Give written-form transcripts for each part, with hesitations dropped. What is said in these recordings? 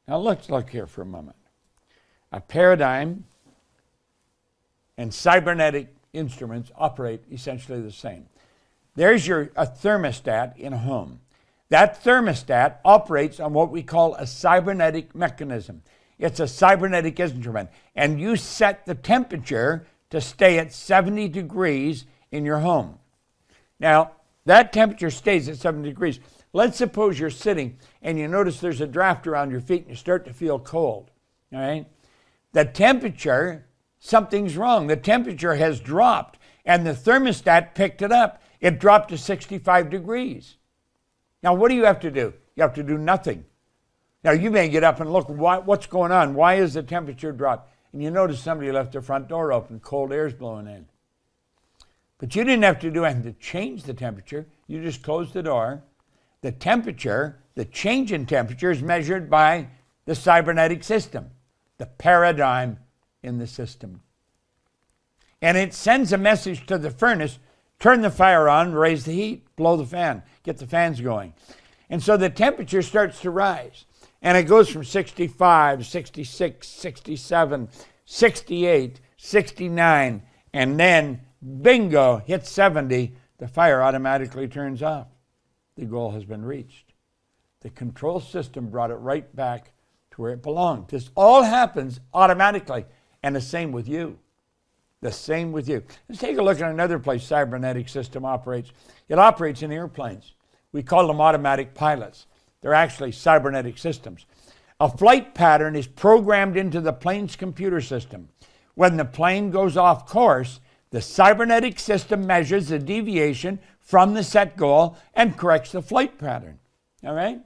Now let's look here for a moment. A paradigm and cybernetic instruments operate essentially the same. There's a thermostat in a home. That thermostat operates on what we call a cybernetic mechanism. It's a cybernetic instrument, and you set the temperature to stay at 70 degrees in your home. Now, that temperature stays at 70 degrees. Let's suppose you're sitting and you notice there's a draft around your feet and you start to feel cold. All right? The temperature, something's wrong. The temperature has dropped, and the thermostat picked it up. It dropped to 65 degrees. Now, what do you have to do? You have to do nothing. Now, you may get up and look, what's going on? Why is the temperature dropped? And you notice somebody left their front door open, cold air's blowing in. But you didn't have to do anything to change the temperature. You just closed the door. The temperature, the change in temperature is measured by the cybernetic system, the paradigm in the system. And it sends a message to the furnace, turn the fire on, raise the heat, blow the fan, get the fans going. And so the temperature starts to rise. And it goes from 65, 66, 67, 68, 69, and then bingo, hits 70, the fire automatically turns off. The goal has been reached. The control system brought it right back to where it belonged. This all happens automatically, and the same with you. The same with you. Let's take a look at another place cybernetic system operates. It operates in airplanes. We call them automatic pilots. They're actually cybernetic systems. A flight pattern is programmed into the plane's computer system. When the plane goes off course, the cybernetic system measures the deviation from the set goal and corrects the flight pattern. All right?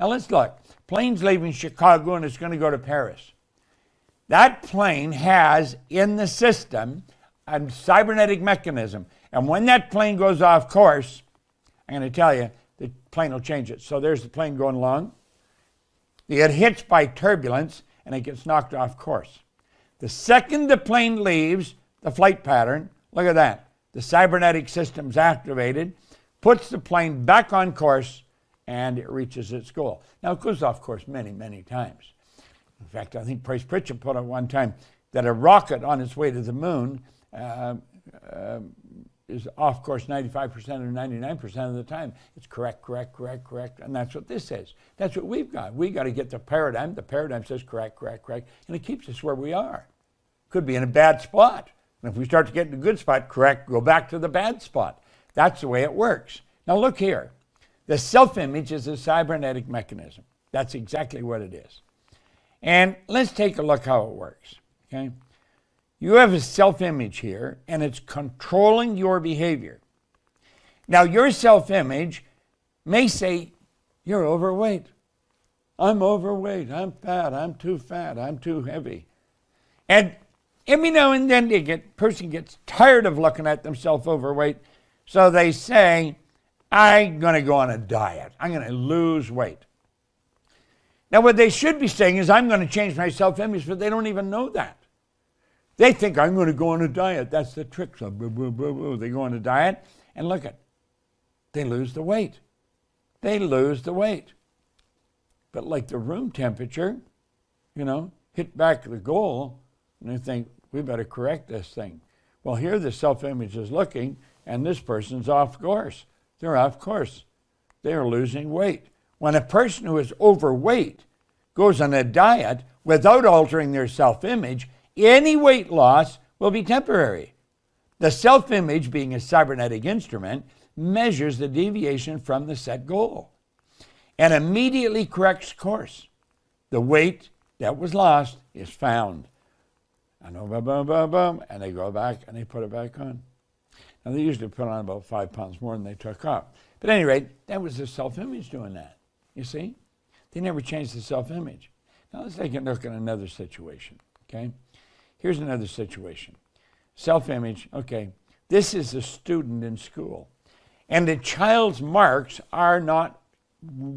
Now let's look. Plane's leaving Chicago and it's going to go to Paris. That plane has in the system a cybernetic mechanism. And when that plane goes off course, I'm going to tell you, the plane will change it. So there's the plane going along. It gets hit by turbulence and it gets knocked off course. The second the plane leaves the flight pattern, look at that. The cybernetic system's activated, puts the plane back on course, and it reaches its goal. Now, it goes off course many, many times. In fact, I think Price Pritchett put out one time that a rocket on its way to the moon is off course 95% or 99% of the time. It's correct, and that's what this is. That's what we've got. We got to get the paradigm. The paradigm says correct, and it keeps us where we are. Could be in a bad spot. And if we start to get in a good spot, correct, go back to the bad spot. That's the way it works. Now look here. The self-image is a cybernetic mechanism. That's exactly what it is. And let's take a look how it works. Okay? You have a self-image here, and it's controlling your behavior. Now, your self-image may say, you're overweight. I'm overweight. I'm fat. I'm too heavy. And every now and then the person gets tired of looking at themselves overweight, so they say, I'm going to go on a diet. I'm going to lose weight. Now, what they should be saying is, I'm going to change my self-image, but they don't even know that. They think, I'm going to go on a diet. That's the trick. So they go on a diet, and look at, they lose the weight. They lose the weight. But like the room temperature, hit back the goal, and they think, we better correct this thing. Well, here the self-image is looking, and this person's off course. They're off course. They're losing weight. When a person who is overweight goes on a diet without altering their self-image, any weight loss will be temporary. The self-image, being a cybernetic instrument, measures the deviation from the set goal and immediately corrects course. The weight that was lost is found. And and they go back and they put it back on. Now, they usually put on about 5 pounds more than they took off. But at any rate, that was the self-image doing that. You see? They never changed the self-image. Now, let's take a look at another situation, okay? Here's another situation. Self-image, okay. This is a student in school. And the child's marks are not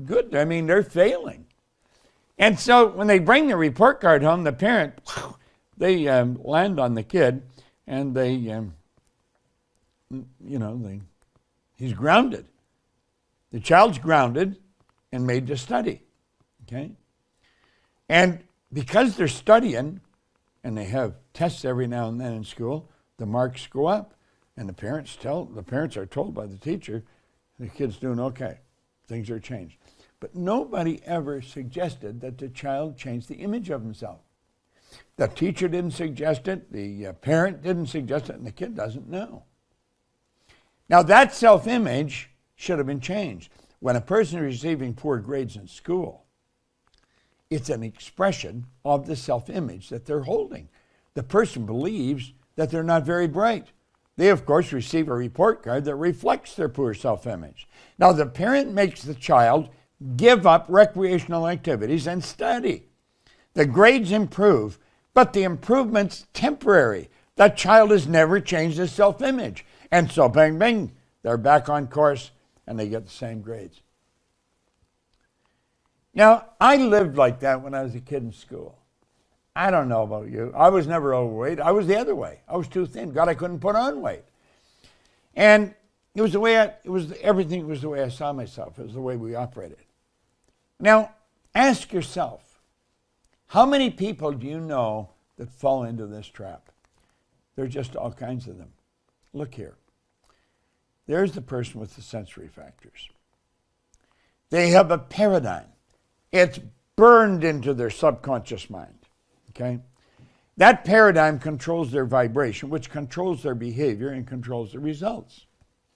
good. I mean, they're failing. And so when they bring the report card home, the parent, they land on the kid, and he's grounded. The child's grounded and made to study, okay? And because they're studying, and they have tests every now and then in school, the marks go up. And the parents are told by the teacher, the kid's doing okay. Things are changed. But nobody ever suggested that the child change the image of himself. The teacher didn't suggest it, the parent didn't suggest it, and the kid doesn't know. Now that self-image should have been changed. When a person is receiving poor grades in school, it's an expression of the self-image that they're holding. The person believes that they're not very bright. They, of course, receive a report card that reflects their poor self-image. Now, the parent makes the child give up recreational activities and study. The grades improve, but the improvement's temporary. That child has never changed his self-image. And so, bang, bang, they're back on course and they get the same grades. Now, I lived like that when I was a kid in school. I don't know about you. I was never overweight. I was the other way. I was too thin. God, I couldn't put on weight. And it was the way everything was the way I saw myself. It was the way we operated. Now, ask yourself, how many people do you know that fall into this trap? There are just all kinds of them. Look here. There's the person with the sensory factors. They have a paradigm. It's burned into their subconscious mind, okay? That paradigm controls their vibration, which controls their behavior and controls the results,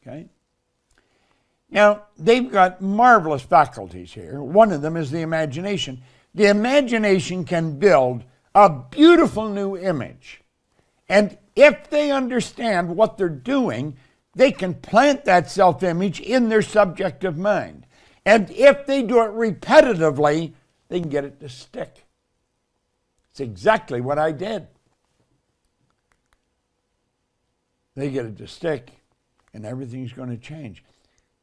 okay? Now, they've got marvelous faculties here. One of them is the imagination. The imagination can build a beautiful new image. And if they understand what they're doing, they can plant that self-image in their subjective mind. And if they do it repetitively, they can get it to stick. It's exactly what I did. They get it to stick, and everything's going to change.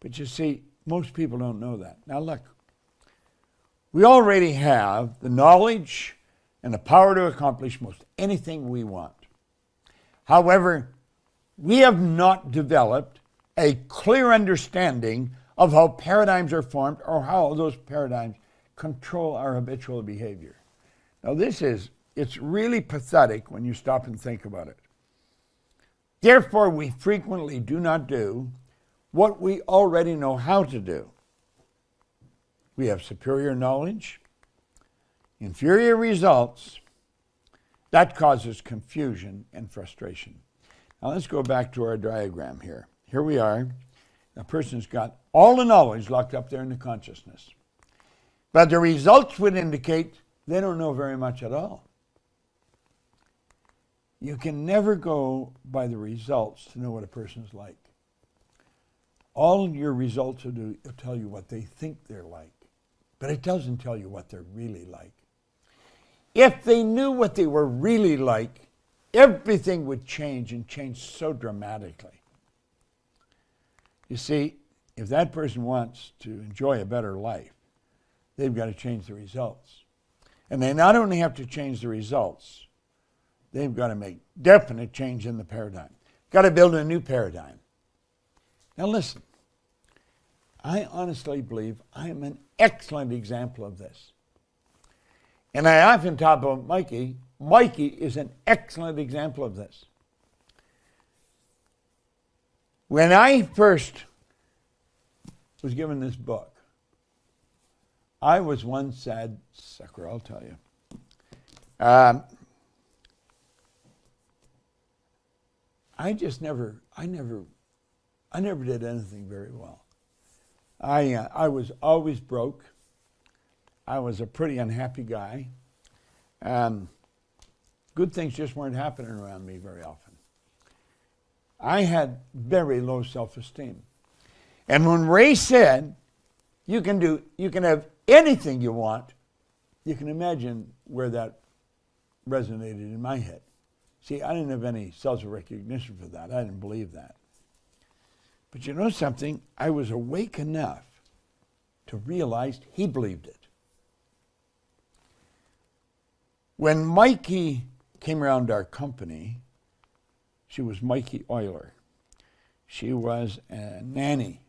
But you see, most people don't know that. Now look, we already have the knowledge and the power to accomplish most anything we want. However, we have not developed a clear understanding of how paradigms are formed or how those paradigms control our habitual behavior. Now it's really pathetic when you stop and think about it. Therefore, we frequently do not do what we already know how to do. We have superior knowledge, inferior results. That causes confusion and frustration. Now let's go back to our diagram here. Here we are. A person's got all the knowledge locked up there in the consciousness. But the results would indicate they don't know very much at all. You can never go by the results to know what a person's like. All your results will tell you what they think they're like, but it doesn't tell you what they're really like. If they knew what they were really like, everything would change and change so dramatically. You see, if that person wants to enjoy a better life, they've got to change the results. And they not only have to change the results, they've got to make definite change in the paradigm. Got to build a new paradigm. Now listen, I honestly believe I am an excellent example of this. And I often talk about Mikey. Mikey is an excellent example of this. When I first was given this book, I was one sad sucker, I'll tell you. I never did anything very well. I was always broke. I was a pretty unhappy guy. Good things just weren't happening around me very often. I had very low self-esteem. And when Ray said, you can have anything you want, you can imagine where that resonated in my head. See, I didn't have any self-recognition for that. I didn't believe that. But you know something? I was awake enough to realize he believed it. When Mikey came around our company, she was Mikey Euler. She was a nanny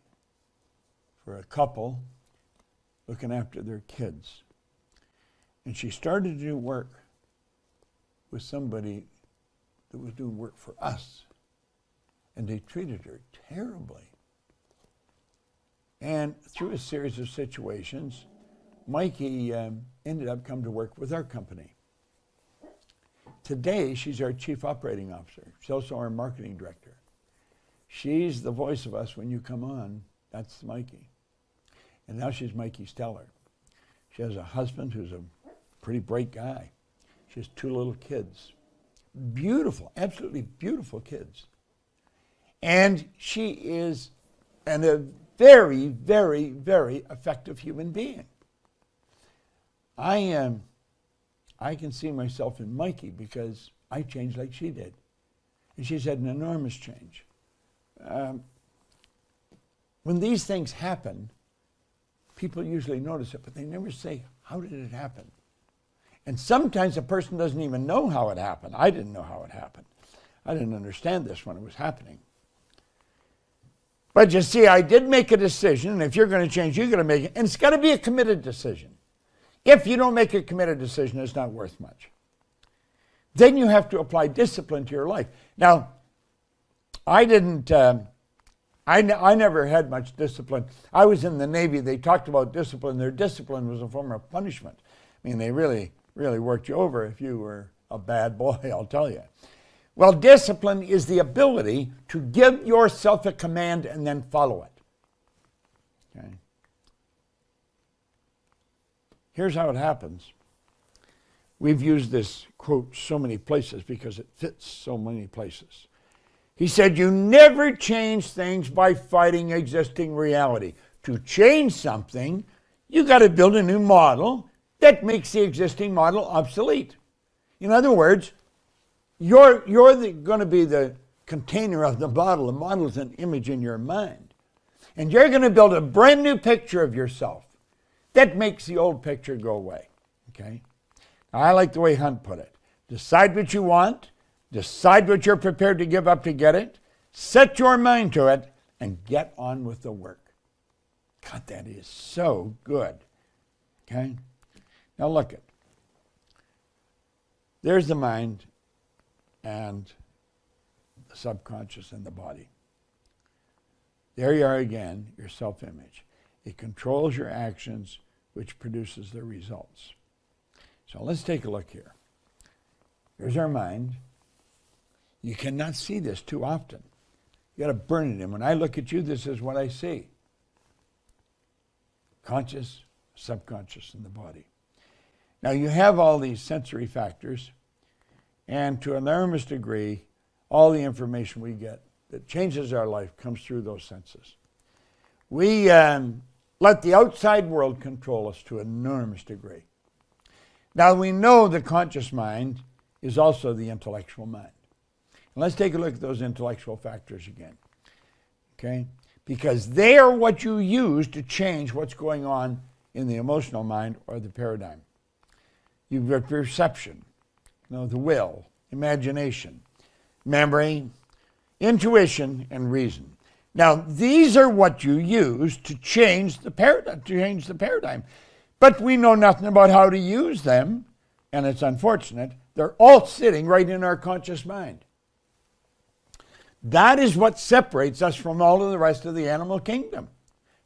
for a couple looking after their kids. And she started to do work with somebody that was doing work for us. And they treated her terribly. And through a series of situations, Mikey ended up coming to work with our company. Today, she's our Chief Operating Officer. She's also our Marketing Director. She's the voice of us when you come on. That's Mikey. And now she's Mikey Steller. She has a husband who's a pretty bright guy. She has 2 little kids. Beautiful, absolutely beautiful kids. And she is a very, very, very effective human being. I can see myself in Mikey because I changed like she did. And she's had an enormous change. When these things happen, people usually notice it, but they never say, how did it happen? And sometimes a person doesn't even know how it happened. I didn't know how it happened. I didn't understand this when it was happening. But you see, I did make a decision, and if you're going to change, you're going to make it. And it's got to be a committed decision. If you don't make a committed decision, it's not worth much. Then you have to apply discipline to your life. Now, I never had much discipline. I was in the Navy. They talked about discipline. Their discipline was a form of punishment. I mean, they really, really worked you over if you were a bad boy, I'll tell you. Well, discipline is the ability to give yourself a command and then follow it. Okay. Here's how it happens. We've used this quote so many places because it fits so many places. He said, you never change things by fighting existing reality. To change something, you got to build a new model that makes the existing model obsolete. In other words, you're going to be the container of the model. The model is an image in your mind. And you're going to build a brand new picture of yourself that makes the old picture go away. Okay? Now, I like the way Hunt put it. Decide what you want. Decide what you're prepared to give up to get it. Set your mind to it and get on with the work. God, that is so good. Okay? Now look it. There's the mind and the subconscious and the body. There you are again, your self-image. It controls your actions, which produces the results. So let's take a look here. Here's our mind. You cannot see this too often. You got to burn it in. When I look at you, this is what I see. Conscious, subconscious, and the body. Now you have all these sensory factors, and to an enormous degree, all the information we get that changes our life comes through those senses. We let the outside world control us to an enormous degree. Now we know the conscious mind is also the intellectual mind. And let's take a look at those intellectual factors again. Okay? Because they are what you use to change what's going on in the emotional mind or the paradigm. You've got perception, the will, imagination, memory, intuition, and reason. Now, these are what you use to change the paradigm. But we know nothing about how to use them, and it's unfortunate. They're all sitting right in our conscious mind. That is what separates us from all of the rest of the animal kingdom.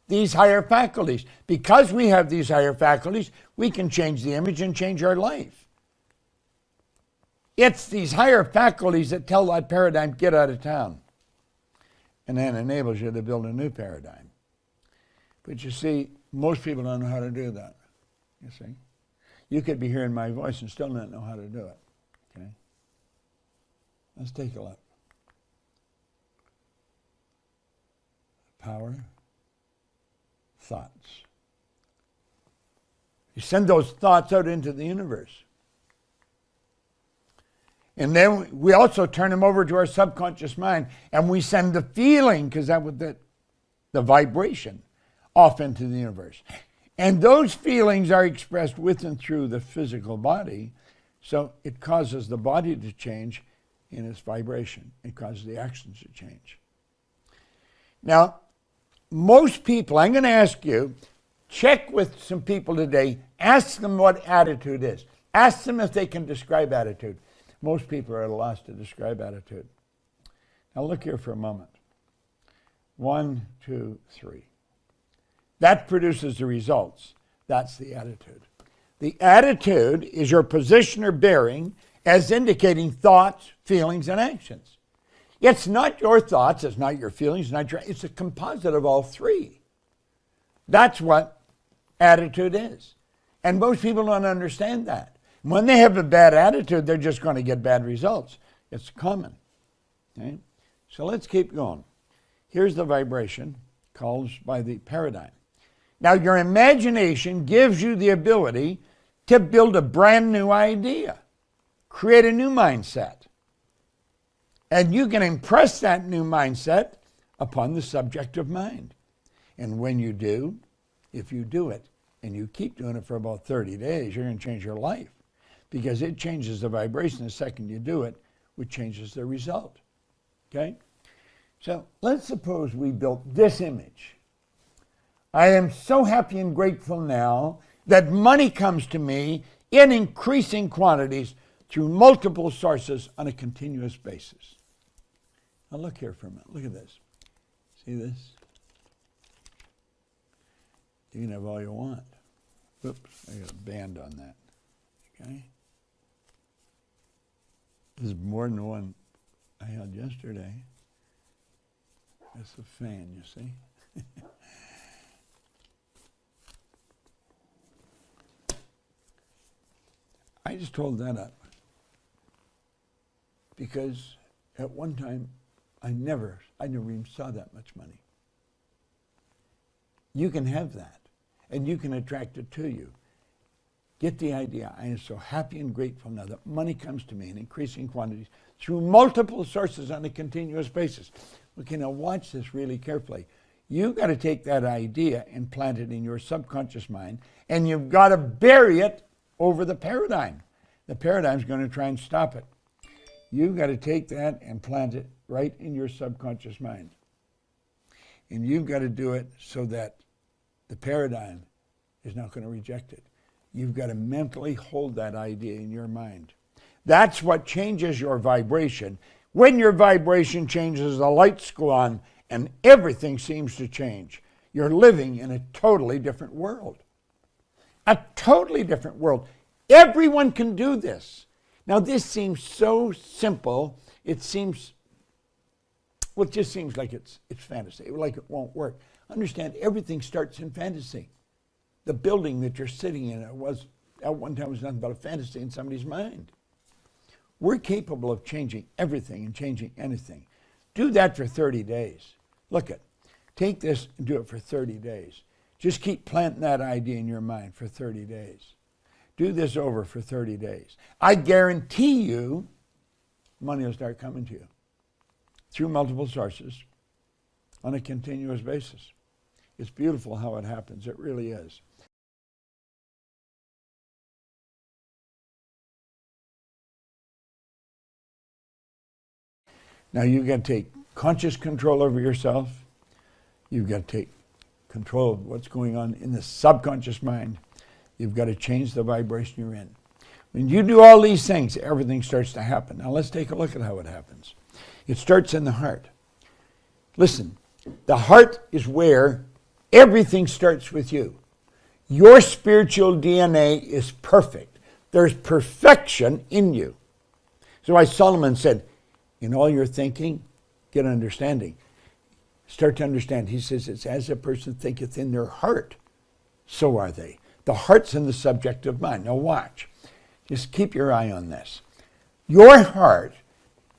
These higher faculties. Because we have these higher faculties, we can change the image and change our life. It's these higher faculties that tell that paradigm, get out of town. And then enables you to build a new paradigm. But you see, most people don't know how to do that. You see? You could be hearing my voice and still not know how to do it. Okay? Let's take a look. Power, thoughts. You send those thoughts out into the universe. And then we also turn them over to our subconscious mind, and we send the feeling, because that was the vibration, off into the universe. And those feelings are expressed with and through the physical body, so it causes the body to change in its vibration. It causes the actions to change. Now, most people, I'm going to ask you, Check with some people today. Ask them what attitude is. Ask them if they can describe attitude. Most people are at a loss to describe attitude. Now look here for a moment. 1, 2, 3. That produces the results. That's the attitude. The attitude is your position or bearing as indicating thoughts, feelings, and actions. It's not your thoughts, it's not your feelings, it's a composite of all three. That's what attitude is. And most people don't understand that. When they have a bad attitude, they're just going to get bad results. It's common. Okay? So let's keep going. Here's the vibration caused by the paradigm. Now, your imagination gives you the ability to build a brand new idea, create a new mindset. And you can impress that new mindset upon the subjective mind. And when you do, if you do it, and you keep doing it for about 30 days, you're going to change your life. Because it changes the vibration the second you do it, which changes the result. Okay? So let's suppose we built this image. I am so happy and grateful now that money comes to me in increasing quantities through multiple sources on a continuous basis. Now look here for a minute. Look at this. See this? You can have all you want. Oops, I got a band on that. Okay? This is more than the one I had yesterday. That's a fan, you see. I just hold that up because at one time I never even saw that much money. You can have that, and you can attract it to you. Get the idea. I am so happy and grateful now that money comes to me in increasing quantities through multiple sources on a continuous basis. Okay, now watch this really carefully. You've got to take that idea and plant it in your subconscious mind, and you've got to bury it over the paradigm. The paradigm's going to try and stop it. You've got to take that and plant it right in your subconscious mind. And you've got to do it so that the paradigm is not going to reject it. You've got to mentally hold that idea in your mind. That's what changes your vibration. When your vibration changes, the lights go on and everything seems to change. You're living in a totally different world. A totally different world. Everyone can do this. Now this seems so simple. It just seems like it's fantasy, like it won't work. Understand, everything starts in fantasy. The building that you're sitting in at one time was nothing but a fantasy in somebody's mind. We're capable of changing everything and changing anything. Do that for 30 days. Look at, take this and do it for 30 days. Just keep planting that idea in your mind for 30 days. Do this over for 30 days. I guarantee you money will start coming to you through multiple sources on a continuous basis. It's beautiful how it happens. It really is. Now you've got to take conscious control over yourself. You've got to take control of what's going on in the subconscious mind. You've got to change the vibration you're in. When you do all these things, everything starts to happen. Now let's take a look at how it happens. It starts in the heart. Listen, the heart is where everything starts with you. Your spiritual DNA is perfect. There's perfection in you. So why Solomon said, in all your thinking, get understanding. Start to understand. He says, it's as a person thinketh in their heart, so are they. The heart's in the subjective mind. Now watch. Just keep your eye on this. Your heart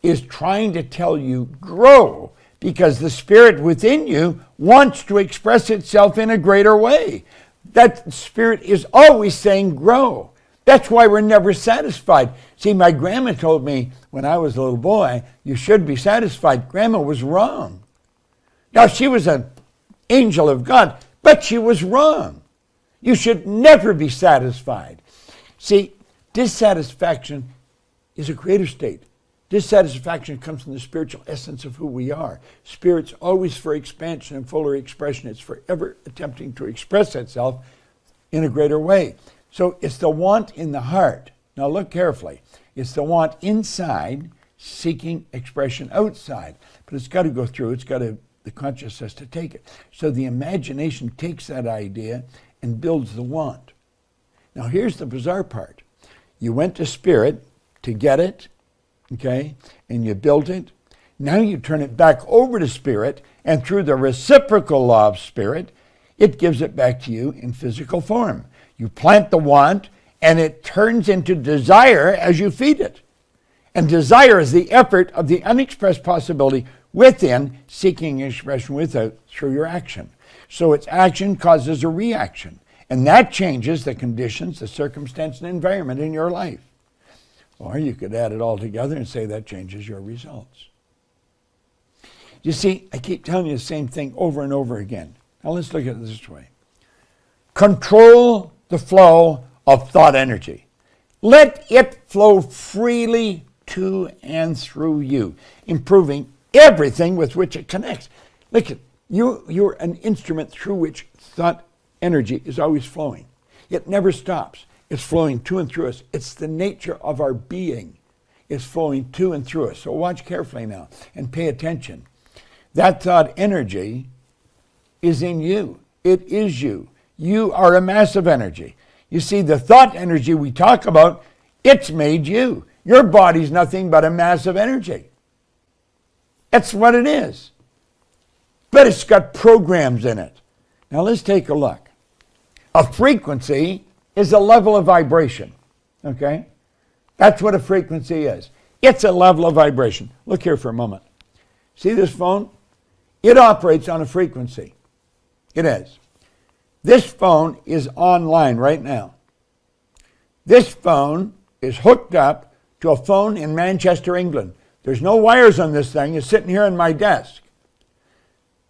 is trying to tell you, grow, because the spirit within you wants to express itself in a greater way. That spirit is always saying, grow. That's why we're never satisfied. See, my grandma told me when I was a little boy, you should be satisfied. Grandma was wrong. Now, she was an angel of God, but she was wrong. You should never be satisfied. See, dissatisfaction is a greater state. Dissatisfaction comes from the spiritual essence of who we are. Spirit's always for expansion and fuller expression. It's forever attempting to express itself in a greater way. So it's the want in the heart. Now look carefully. It's the want inside seeking expression outside. But it's got to go through. It's got to, the consciousness to take it. So the imagination takes that idea and builds the want. Now here's the bizarre part. You went to spirit to get it, okay, and you built it. Now you turn it back over to spirit, and through the reciprocal law of spirit, it gives it back to you in physical form. You plant the want, and it turns into desire as you feed it. And desire is the effort of the unexpressed possibility within, seeking expression without through your action. So its action causes a reaction. And that changes the conditions, the circumstance, and environment in your life. Or you could add it all together and say that changes your results. You see, I keep telling you the same thing over and over again. Now let's look at it this way. Control the flow of thought energy. Let it flow freely to and through you, improving everything with which it connects. Look, you're an instrument through which thought energy is always flowing. It never stops. It's flowing to and through us. It's the nature of our being. It's flowing to and through us. So watch carefully now and pay attention. That thought energy is in you. It is you. You are a massive energy. You see, the thought energy we talk about, it's made you. Your body's nothing but a massive energy. That's what it is. But it's got programs in it. Now let's take a look. A frequency is a level of vibration, okay? That's what a frequency is. It's a level of vibration. Look here for a moment. See this phone? It operates on a frequency. It is. This phone is online right now. This phone is hooked up to a phone in Manchester, England. There's no wires on this thing. It's sitting here on my desk.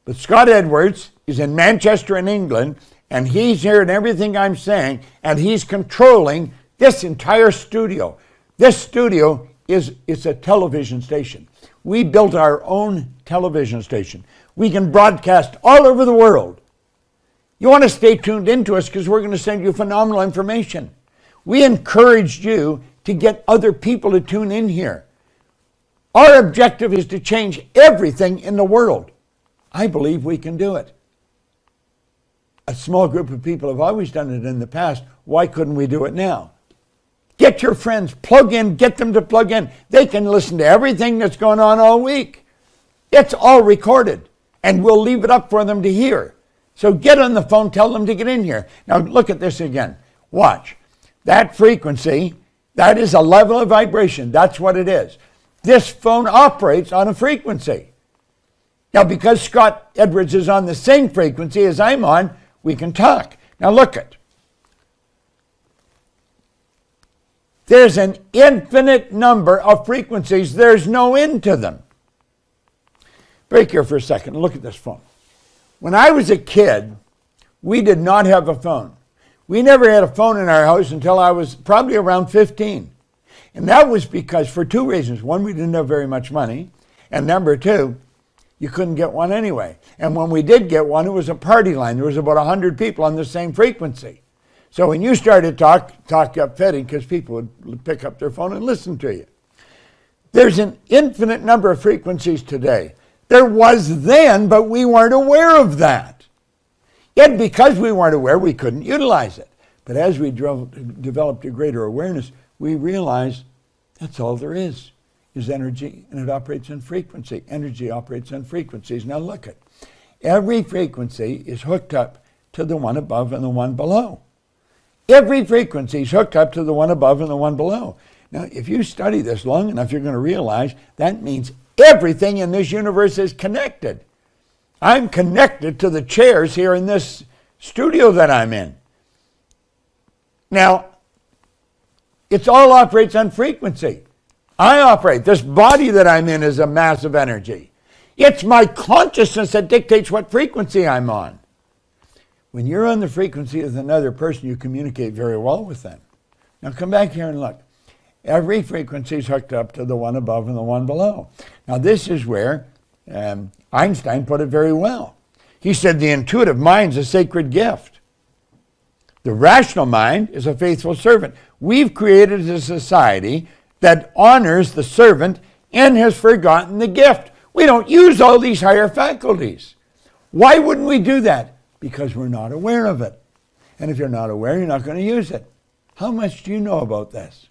But Scott Edwards is in Manchester in England, and he's hearing everything I'm saying, and he's controlling this entire studio. This studio is a television station. We built our own television station. We can broadcast all over the world. You want to stay tuned into us because we're going to send you phenomenal information. We encouraged you to get other people to tune in here. Our objective is to change everything in the world. I believe we can do it. A small group of people have always done it in the past. Why couldn't we do it now? Get your friends, plug in, get them to plug in. They can listen to everything that's going on all week. It's all recorded, and we'll leave it up for them to hear. So get on the phone, tell them to get in here. Now look at this again. Watch. That frequency, that is a level of vibration. That's what it is. This phone operates on a frequency. Now because Scott Edwards is on the same frequency as I'm on, we can talk. Now look it. There's an infinite number of frequencies. There's no end to them. Break here for a second and look at this phone. When I was a kid, we did not have a phone. We never had a phone in our house until I was probably around 15. And that was because, for two reasons. One, we didn't have very much money. And number two, you couldn't get one anyway. And when we did get one, it was a party line. There was about 100 people on the same frequency. So when you started talk up fitting, because people would pick up their phone and listen to you. There's an infinite number of frequencies today. There was then, but we weren't aware of that. Yet because we weren't aware, we couldn't utilize it. But as we developed a greater awareness, we realized that's all there is energy, and it operates on frequency. Energy operates on frequencies. Now look at every frequency is hooked up to the one above and the one below. Every frequency is hooked up to the one above and the one below. Now, if you study this long enough, you're going to realize that means everything in this universe is connected. I'm connected to the chairs here in this studio that I'm in. Now, it all operates on frequency. I operate. This body that I'm in is a massive energy. It's my consciousness that dictates what frequency I'm on. When you're on the frequency of another person, you communicate very well with them. Now come back here and look. Every frequency is hooked up to the one above and the one below. Now this is where Einstein put it very well. He said the intuitive mind is a sacred gift. The rational mind is a faithful servant. We've created a society that honors the servant and has forgotten the gift. We don't use all these higher faculties. Why wouldn't we do that? Because we're not aware of it. And if you're not aware, you're not going to use it. How much do you know about this?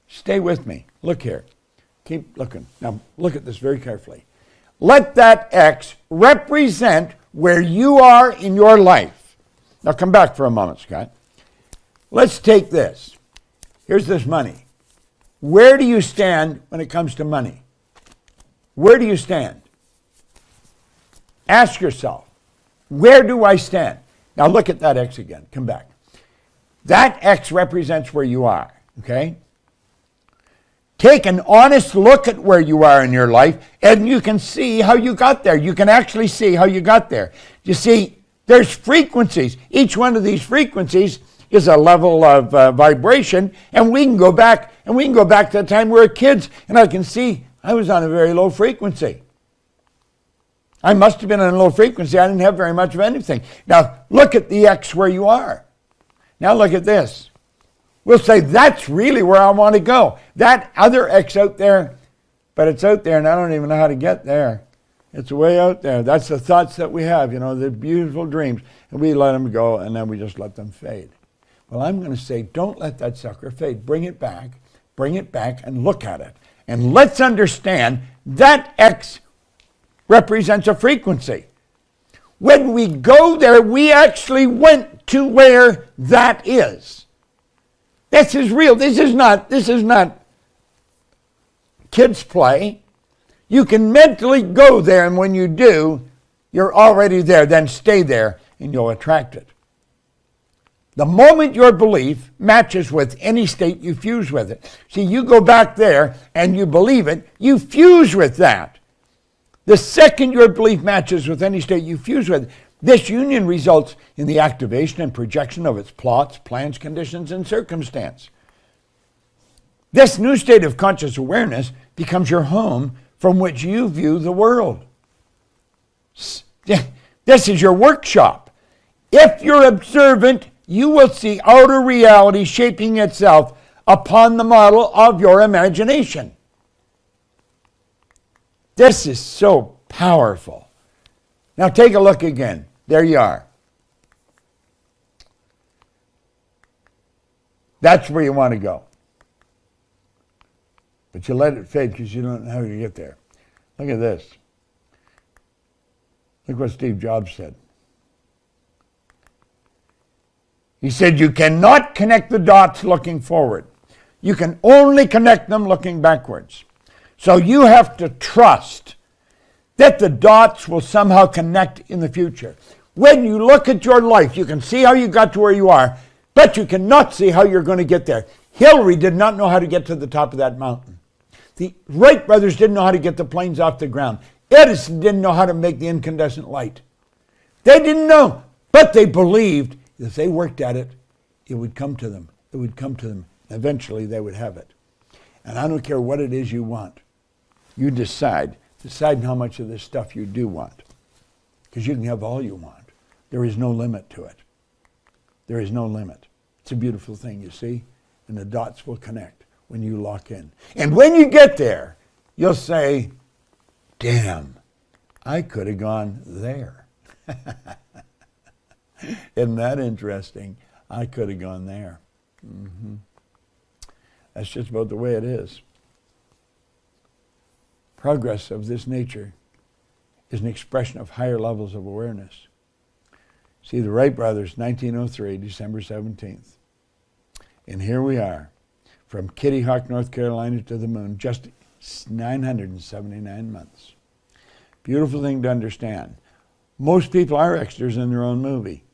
Stay with me. Look here. Keep looking. Now look at this very carefully. Let that X represent where you are in your life. Now come back for a moment, Scott. Let's take this. Here's this money. Where do you stand when it comes to money? Where do you stand? Ask yourself, where do I stand? Now look at that X again. Come back. That X represents where you are, okay? Take an honest look at where you are in your life, and you can see how you got there. You can actually see how you got there. You see, there's frequencies. Each one of these frequencies is a level of vibration, and we can go back, to the time we were kids, and I can see I was on a very low frequency. I must have been on a low frequency. I didn't have very much of anything. Now, look at the X where you are. Now look at this. We'll say, that's really where I want to go. That other X out there, but it's out there and I don't even know how to get there. It's way out there. That's the thoughts that we have, the beautiful dreams. And we let them go and then we just let them fade. Well, I'm going to say, don't let that sucker fade. Bring it back and look at it. And let's understand that X represents a frequency. When we go there, we actually went to where that is. This is real. This is not kids' play. You can mentally go there, and when you do, you're already there. Then stay there, and you'll attract it. The moment your belief matches with any state, you fuse with it. See, you go back there, and you believe it, you fuse with that. The second your belief matches with any state, you fuse with it. This union results in the activation and projection of its plots, plans, conditions, and circumstance. This new state of conscious awareness becomes your home from which you view the world. This is your workshop. If you're observant, you will see outer reality shaping itself upon the model of your imagination. This is so powerful. Now take a look again. There you are. That's where you want to go. But you let it fade because you don't know how to get there. Look at this. Look what Steve Jobs said. He said, you cannot connect the dots looking forward. You can only connect them looking backwards. So you have to trust that the dots will somehow connect in the future. When you look at your life, you can see how you got to where you are, but you cannot see how you're going to get there. Hillary did not know how to get to the top of that mountain. The Wright brothers didn't know how to get the planes off the ground. Edison didn't know how to make the incandescent light. They didn't know, but they believed if they worked at it, it would come to them. It would come to them. Eventually, they would have it. And I don't care what it is you want. You decide. Decide how much of this stuff you do want. Because you can have all you want. There is no limit to it. There is no limit. It's a beautiful thing, you see? And the dots will connect when you lock in. And when you get there, you'll say, damn, I could have gone there. Isn't that interesting? I could have gone there. Mm-hmm. That's just about the way it is. Progress of this nature is an expression of higher levels of awareness. See, the Wright brothers, 1903, December 17th. And here we are, from Kitty Hawk, North Carolina to the moon, just 979 months. Beautiful thing to understand. Most people are extras in their own movie.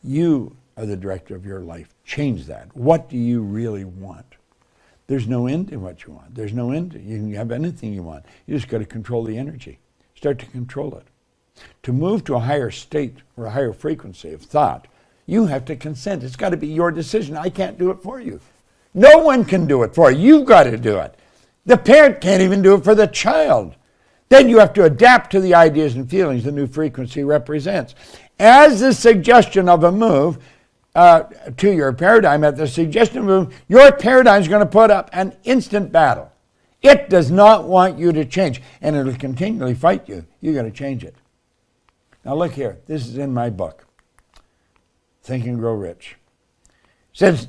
You are the director of your life. Change that. What do you really want? There's no end to what you want. There's no end to it. You can have anything you want. You just got to control the energy. Start to control it. To move to a higher state or a higher frequency of thought, you have to consent. It's got to be your decision. I can't do it for you. No one can do it for you. You've got to do it. The parent can't even do it for the child. Then you have to adapt to the ideas and feelings the new frequency represents. As the suggestion of a move to your paradigm, at the suggestion of a move, your paradigm is going to put up an instant battle. It does not want you to change, and it'll continually fight you. You've got to change it. Now look here. This is in my book, Think and Grow Rich. It says,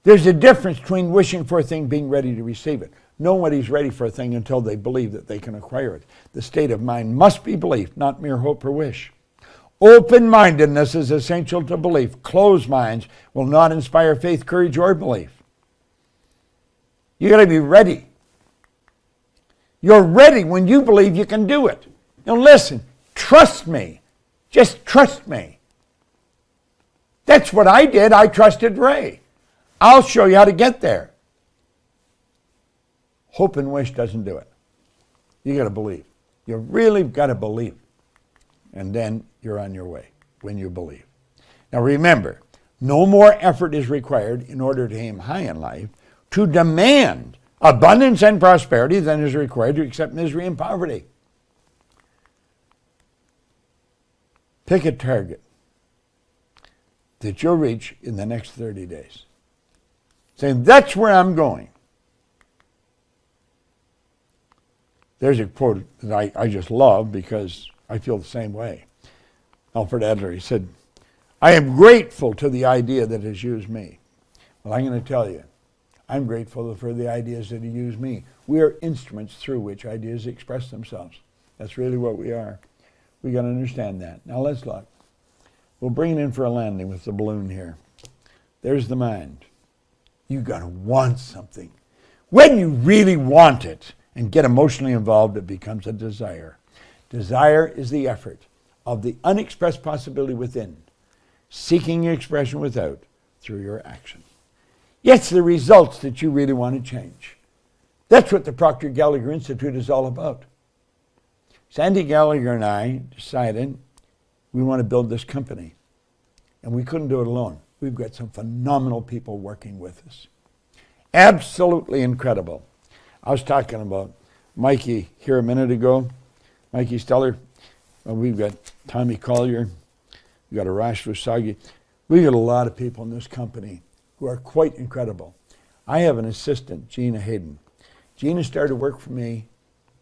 there's a difference between wishing for a thing and being ready to receive it. Nobody's ready for a thing until they believe that they can acquire it. The state of mind must be belief, not mere hope or wish. Open-mindedness is essential to belief. Closed minds will not inspire faith, courage, or belief. You got to be ready. You're ready when you believe you can do it. Now listen, trust me. Just trust me. That's what I did. I trusted Ray. I'll show you how to get there. Hope and wish doesn't do it. You got to believe. You really got to believe. And then you're on your way when you believe. Now remember, no more effort is required in order to aim high in life, to demand abundance and prosperity than is required to accept misery and poverty. Pick a target that you'll reach in the next 30 days. Saying, that's where I'm going. There's a quote that I just love because I feel the same way. Alfred Adler, he said, I am grateful to the idea that has used me. Well, I'm going to tell you, I'm grateful for the ideas that have used me. We are instruments through which ideas express themselves. That's really what we are. We got to understand that. Now let's look. We'll bring it in for a landing with the balloon here. There's the mind. You got to want something. When you really want it and get emotionally involved, it becomes a desire. Desire is the effort of the unexpressed possibility within, seeking expression without through your action. It's the results that you really want to change. That's what the Proctor Gallagher Institute is all about. Sandy Gallagher and I decided we want to build this company, and we couldn't do it alone. We've got some phenomenal people working with us. Absolutely incredible. I was talking about Mikey here a minute ago, Mikey Steller. We've got Tommy Collier. We've got Arash Rusagi. We've got a lot of people in this company who are quite incredible. I have an assistant, Gina Hayden. Gina started work for me,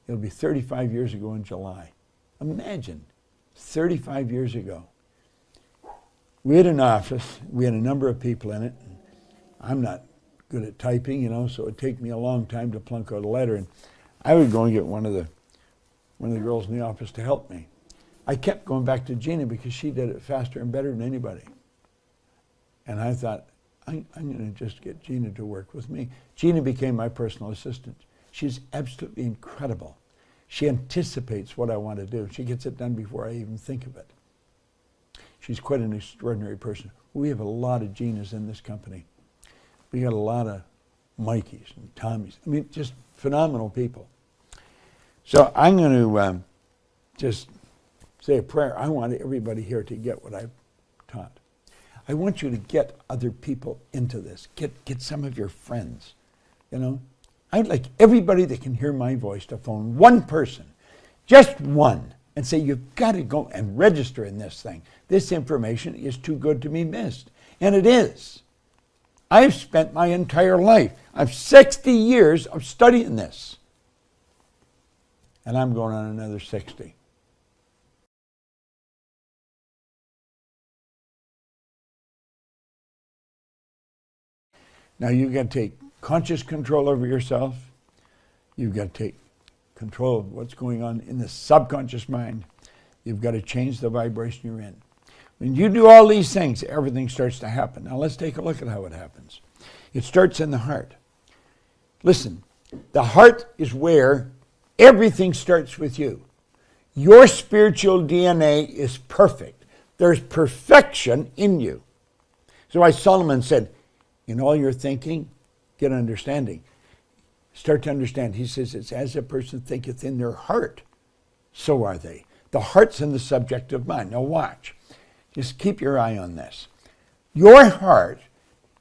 it'll be 35 years ago in July. Imagine, 35 years ago. We had an office, we had a number of people in it. I'm not good at typing, so it'd take me a long time to plunk out a letter. And I would go and get one of the girls in the office to help me. I kept going back to Gina because she did it faster and better than anybody. And I thought, I'm going to just get Gina to work with me. Gina became my personal assistant. She's absolutely incredible. She anticipates what I want to do. She gets it done before I even think of it. She's quite an extraordinary person. We have a lot of Ginas in this company. We got a lot of Mikeys and Tommies. I mean, just phenomenal people. So I'm going to just say a prayer. I want everybody here to get what I've taught. I want you to get other people into this. Get some of your friends, I'd like everybody that can hear my voice to phone one person, just one, and say, you've got to go and register in this thing. This information is too good to be missed. And it is. I've spent my entire life, I've 60 years of studying this. And I'm going on another 60. Now you've got to take conscious control over yourself. You've got to take control of what's going on in the subconscious mind. You've got to change the vibration you're in. When you do all these things, everything starts to happen. Now let's take a look at how it happens. It starts in the heart. Listen, the heart is where everything starts with you. Your spiritual DNA is perfect. There's perfection in you. So why Solomon said, in all your thinking, get understanding. Start to understand. He says, it's as a person thinketh in their heart, so are they. The heart's in the subject of mind. Now watch. Just keep your eye on this. Your heart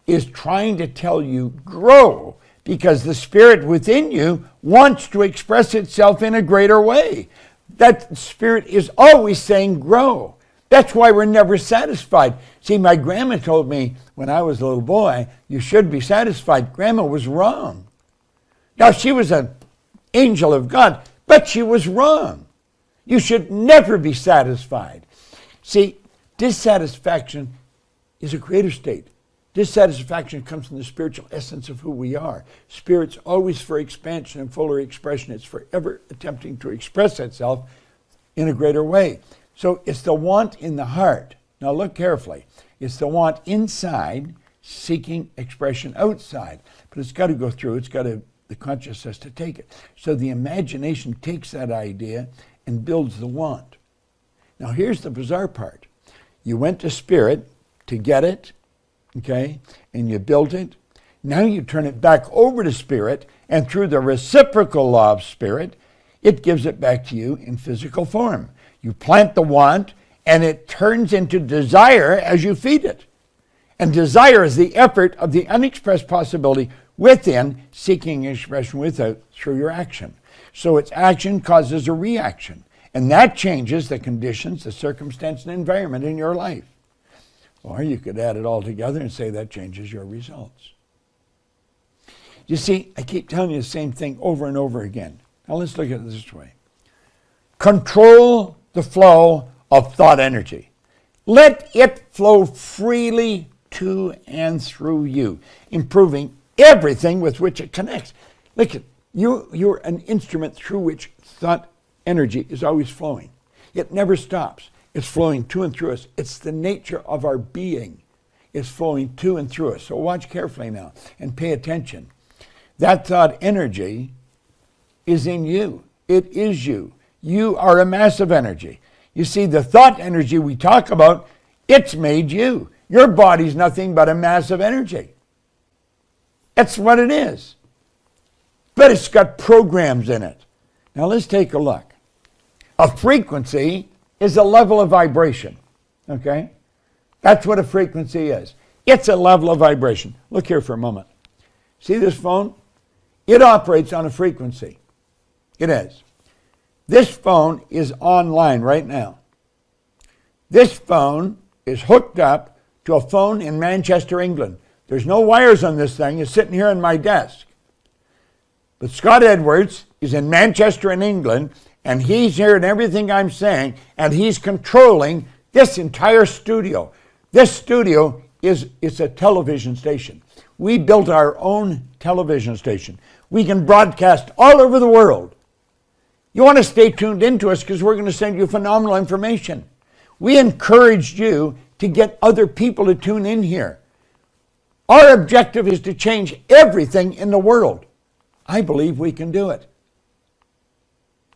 is trying to tell you grow, because the spirit within you wants to express itself in a greater way. That spirit is always saying grow. That's why we're never satisfied. See, my grandma told me when I was a little boy, you should be satisfied. Grandma was wrong. Now, she was an angel of God, but she was wrong. You should never be satisfied. See, dissatisfaction is a greater state. Dissatisfaction comes from the spiritual essence of who we are. Spirit's always for expansion and fuller expression. It's forever attempting to express itself in a greater way. So it's the want in the heart. Now look carefully. It's the want inside seeking expression outside. But it's got to go through. The consciousness to take it. So the imagination takes that idea and builds the want. Now here's the bizarre part. You went to spirit to get it, okay, and you built it. Now you turn it back over to spirit, and through the reciprocal law of spirit, it gives it back to you in physical form. You plant the want, and it turns into desire as you feed it. And desire is the effort of the unexpressed possibility within, seeking expression without through your action. So its action causes a reaction, and that changes the conditions, the circumstance, and environment in your life. Or you could add it all together and say that changes your results. You see, I keep telling you the same thing over and over again. Now let's look at it this way. Control the flow of thought energy. Let it flow freely to and through you, improving everything with which it connects. Look, you're an instrument through which thought energy is always flowing. It never stops. It's flowing to and through us. It's the nature of our being. It's flowing to and through us. So watch carefully now and pay attention. That thought energy is in you. It is you. You are a mass of energy. You see, the thought energy we talk about, it's made you. Your body's nothing but a mass of energy. That's what it is. But it's got programs in it. Now let's take a look. A frequency is a level of vibration. Okay? That's what a frequency is. It's a level of vibration. Look here for a moment. See this phone? It operates on a frequency. It is. This phone is online right now. This phone is hooked up to a phone in Manchester, England. There's no wires on this thing. It's sitting here on my desk. But Scott Edwards is in Manchester in England, and he's hearing everything I'm saying, and he's controlling this entire studio. This studio it's a television station. We built our own television station. We can broadcast all over the world. You want to stay tuned into us because we're going to send you phenomenal information. We encouraged you to get other people to tune in here. Our objective is to change everything in the world. I believe we can do it.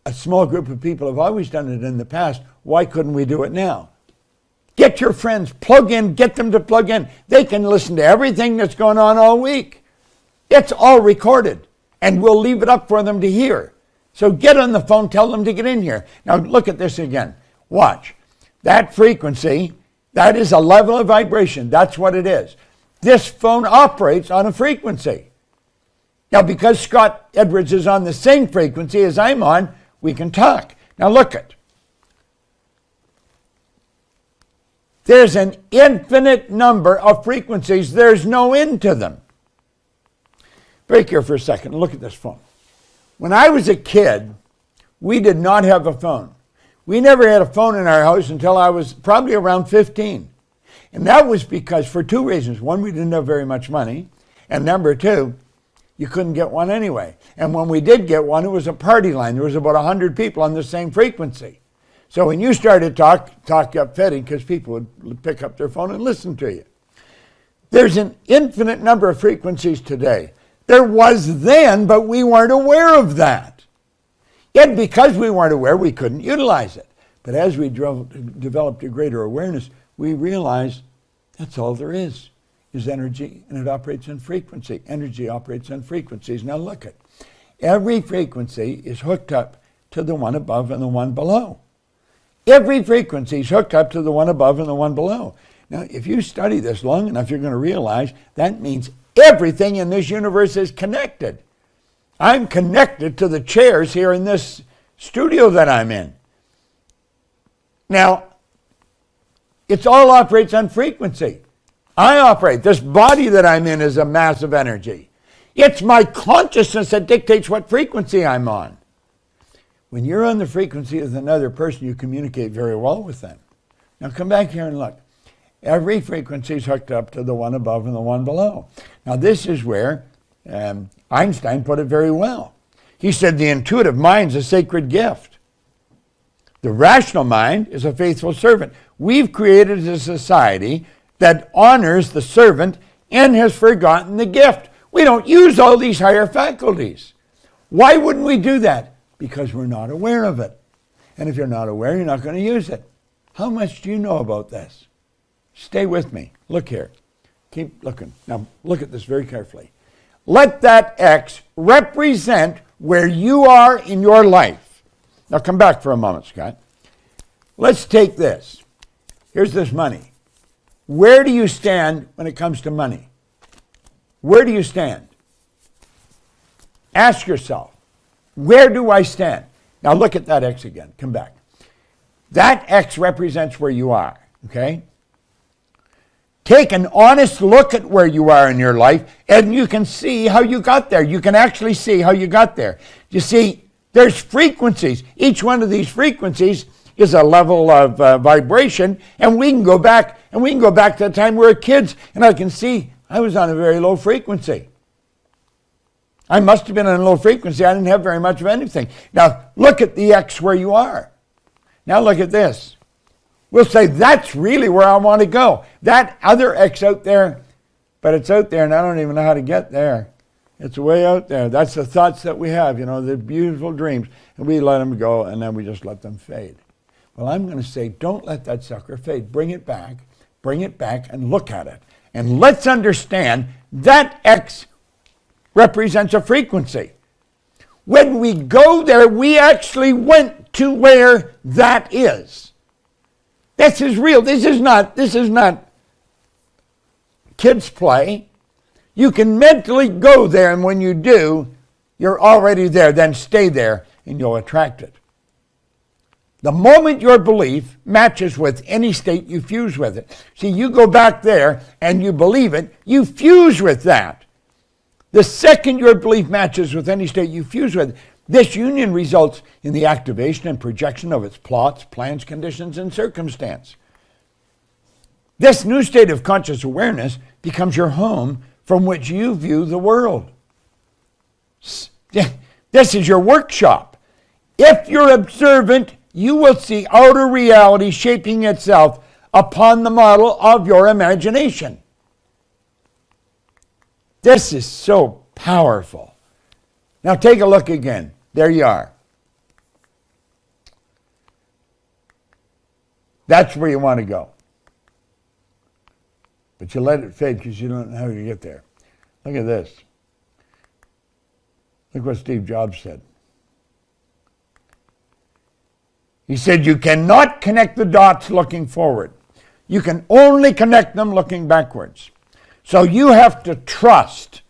A small group of people have always done it in the past. Why couldn't we do it now? Get your friends, plug in, get them to plug in. They can listen to everything that's going on all week. It's all recorded, and we'll leave it up for them to hear. So get on the phone, tell them to get in here. Now look at this again. Watch. That frequency, that is a level of vibration. That's what it is. This phone operates on a frequency. Now, because Scott Edwards is on the same frequency as I'm on, we can talk. Now look at. There's an infinite number of frequencies. There's no end to them. Break here for a second and look at this phone. When I was a kid, we did not have a phone. We never had a phone in our house until I was probably around 15. And that was because, for two reasons. One, we didn't have very much money. And number two, you couldn't get one anyway. And when we did get one, it was a party line. There was about 100 people on the same frequency. So when you started talk up fitting, because people would pick up their phone and listen to you. There's an infinite number of frequencies today. There was then, but we weren't aware of that. Yet because we weren't aware, we couldn't utilize it. But as we developed a greater awareness, we realized that's all there is energy, and it operates on frequency. Energy operates on frequencies. Now look at every frequency is hooked up to the one above and the one below. Every frequency is hooked up to the one above and the one below. Now, if you study this long enough, you're going to realize that means everything in this universe is connected. I'm connected to the chairs here in this studio that I'm in. Now, it all operates on frequency. I operate. This body that I'm in is a mass of energy. It's my consciousness that dictates what frequency I'm on. When you're on the frequency of another person, you communicate very well with them. Now come back here and look. Every frequency is hooked up to the one above and the one below. Now this is where Einstein put it very well. He said the intuitive mind is a sacred gift. The rational mind is a faithful servant. We've created a society that honors the servant and has forgotten the gift. We don't use all these higher faculties. Why wouldn't we do that? Because we're not aware of it. And if you're not aware, you're not going to use it. How much do you know about this? Stay with me. Look here. Keep looking. Now, look at this very carefully. Let that X represent where you are in your life. Now, come back for a moment, Scott. Let's take this. Here's this money. Where do you stand when it comes to money? Where do you stand? Ask yourself, where do I stand? Now, look at that X again. Come back. That X represents where you are, okay? Take an honest look at where you are in your life, and you can see how you got there. You can actually see how you got there. You see, there's frequencies. Each one of these frequencies is a level of vibration, and we can go back to the time we were kids, and I can see I was on a very low frequency. I must have been on a low frequency. I didn't have very much of anything. Now, look at the X where you are. Now look at this. We'll say that's really where I want to go. That other X out there, but it's out there and I don't even know how to get there. It's way out there. That's the thoughts that we have, the beautiful dreams. And we let them go and then we just let them fade. Well, I'm going to say, don't let that sucker fade. Bring it back and look at it. And let's understand that X represents a frequency. When we go there, we actually went to where that is. This is real. This is not kids' play. You can mentally go there, and when you do, you're already there. Then stay there, and you'll attract it. The moment your belief matches with any state, you fuse with it. See, you go back there, and you believe it, you fuse with that. The second your belief matches with any state, you fuse with it. This union results in the activation and projection of its plots, plans, conditions, and circumstance. This new state of conscious awareness becomes your home from which you view the world. This is your workshop. If you're observant, you will see outer reality shaping itself upon the model of your imagination. This is so powerful. Now take a look again. There you are. That's where you want to go. But you let it fade because you don't know how you get there. Look at this. Look what Steve Jobs said. He said, you cannot connect the dots looking forward. You can only connect them looking backwards. So you have to trust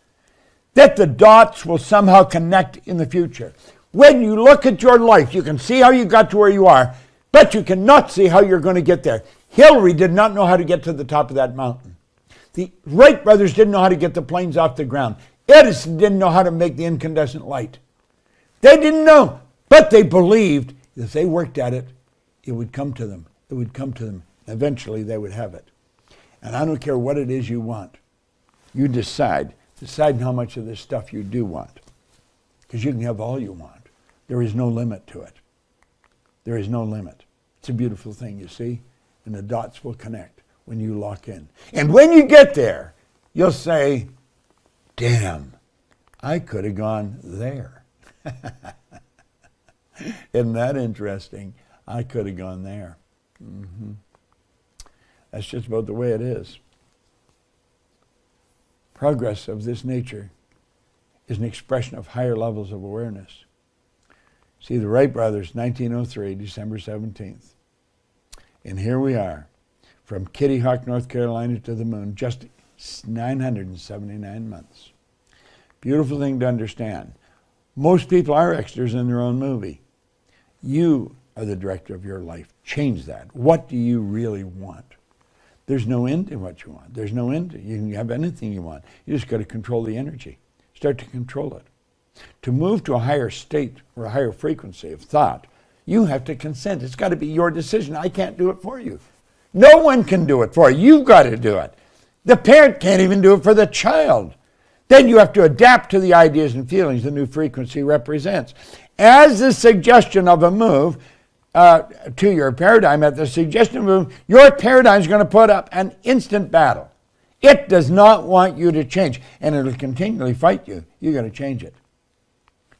that the dots will somehow connect in the future. When you look at your life, you can see how you got to where you are, but you cannot see how you're going to get there. Hillary did not know how to get to the top of that mountain. The Wright brothers didn't know how to get the planes off the ground. Edison didn't know how to make the incandescent light. They didn't know, but they believed if they worked at it, it would come to them. It would come to them. Eventually, they would have it. And I don't care what it is you want. You decide how much of this stuff you do want. Because you can have all you want. There is no limit to it. There is no limit. It's a beautiful thing, you see? And the dots will connect when you lock in. And when you get there, you'll say, damn, I could have gone there. Isn't that interesting? I could have gone there. Mm-hmm. That's just about the way it is. Progress of this nature is an expression of higher levels of awareness. See, the Wright brothers, 1903, December 17th. And here we are. from Kitty Hawk, North Carolina to the moon, just 979 months. Beautiful thing to understand. Most people are extras in their own movie. You are the director of your life. Change that. What do you really want? There's no end in what you want. There's no end. You can have anything you want. You just got to control the energy. Start to control it. To move to a higher state or a higher frequency of thought, you have to consent. It's got to be your decision. I can't do it for you. No one can do it for you. You've got to do it. The parent can't even do it for the child. Then you have to adapt to the ideas and feelings the new frequency represents. As the suggestion of a move to your paradigm, at the suggestion of a move, your paradigm is going to put up an instant battle. It does not want you to change, and it'll continually fight you. You've got to change it.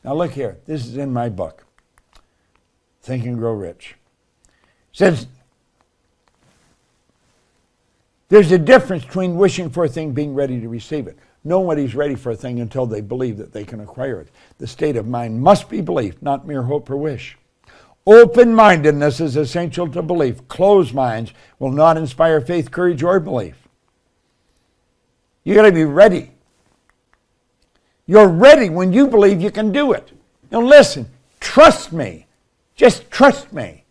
Now look here. This is in my book, Think and Grow Rich. It says, there's a difference between wishing for a thing, being ready to receive it. Nobody's ready for a thing until they believe that they can acquire it. The state of mind must be belief, not mere hope or wish. Open-mindedness is essential to belief. Closed minds will not inspire faith, courage, or belief. You got to be ready. You're ready when you believe you can do it. Now listen, trust me. Just trust me.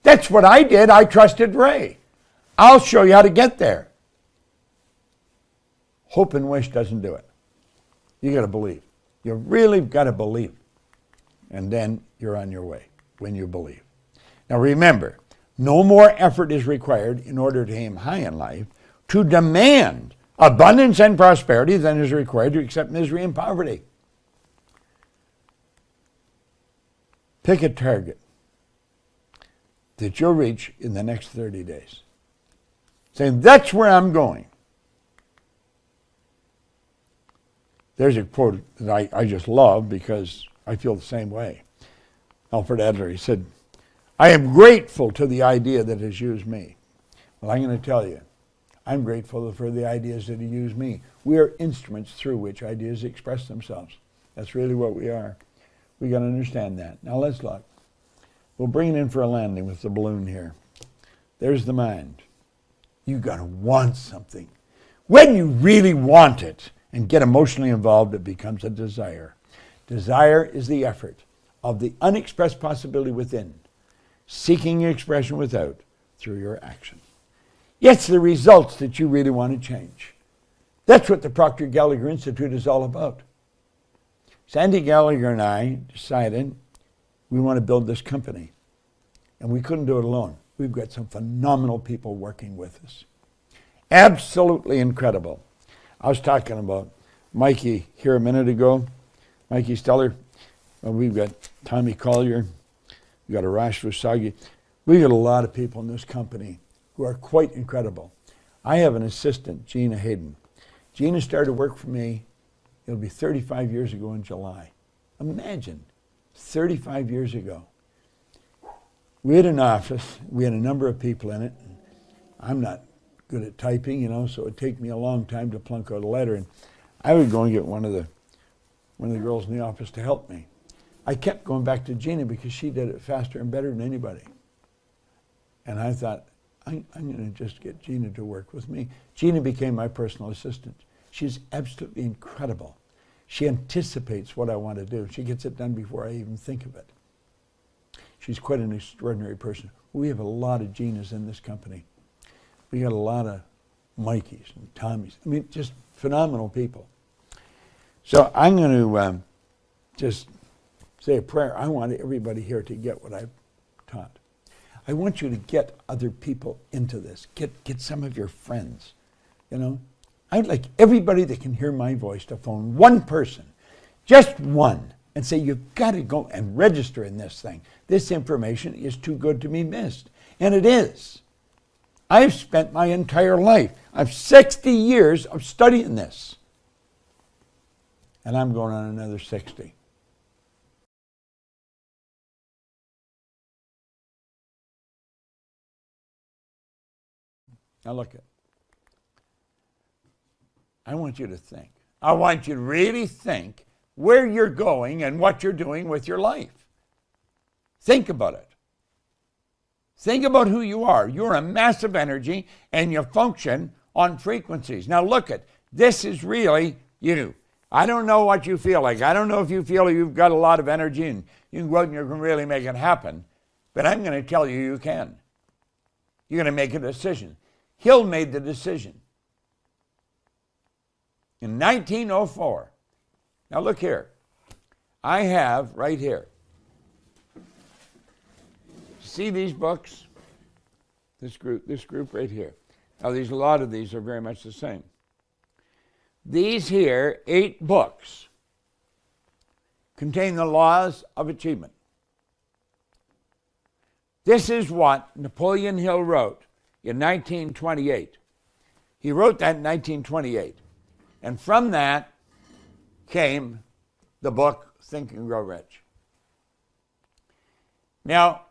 That's what I did. I trusted Ray. I'll show you how to get there. Hope and wish doesn't do it. You got to believe. You really got to believe. And then you're on your way when you believe. Now remember, no more effort is required in order to aim high in life, to demand abundance and prosperity than is required to accept misery and poverty. Pick a target that you'll reach in the next 30 days. Saying, that's where I'm going. There's a quote that I just love because I feel the same way. Alfred Adler, he said, I am grateful to the idea that has used me. Well, I'm going to tell you, I'm grateful for the ideas that have used me. We are instruments through which ideas express themselves. That's really what we are. We got to understand that. Now let's look. We'll bring it in for a landing with the balloon here. There's the mind. You got to want something. When you really want it and get emotionally involved, it becomes a desire. Desire is the effort of the unexpressed possibility within, seeking expression without through your action. It's the results that you really want to change. That's what the Proctor Gallagher Institute is all about. Sandy Gallagher and I decided we want to build this company. And we couldn't do it alone. We've got some phenomenal people working with us. Absolutely incredible. I was talking about Mikey here a minute ago. Mikey Steller. We've got Tommy Collier. We've got Arash Vasagi. We've got a lot of people in this company who are quite incredible. I have an assistant, Gina Hayden. Gina started work for me, it'll be 35 years ago in July. Imagine, 35 years ago. We had an office, we had a number of people in it. I'm not good at typing, so it'd take me a long time to plunk out a letter. And I would go and get one of the girls in the office to help me. I kept going back to Gina because she did it faster and better than anybody. And I thought, I'm going to just get Gina to work with me. Gina became my personal assistant. She's absolutely incredible. She anticipates what I want to do. She gets it done before I even think of it. She's quite an extraordinary person. We have a lot of Ginas in this company. We got a lot of Mikeys and Tommies. I mean, just phenomenal people. So I'm going to just say a prayer. I want everybody here to get what I've taught. I want you to get other people into this. Get some of your friends, I'd like everybody that can hear my voice to phone one person, just one, and say, you've got to go and register in this thing. This information is too good to be missed. And it is. I've spent my entire life. I've 60 years of studying this. And I'm going on another 60. Now look at. I want you to think. I want you to really think where you're going and what you're doing with your life. Think about it. Think about who you are. You're a massive energy, and you function on frequencies. Now look at, this is really you. I don't know what you feel like. I don't know if you feel you've got a lot of energy and you can go out and you can really make it happen. But I'm going to tell you, you can. You're going to make a decision. Hill made the decision in 1904. Now look here. I have right here. See these books? This group right here. Now a lot of these are very much the same. These here 8 books contain the laws of achievement. This is what Napoleon Hill wrote in 1928. He wrote that in 1928. And from that came the book Think and Grow Rich. Now,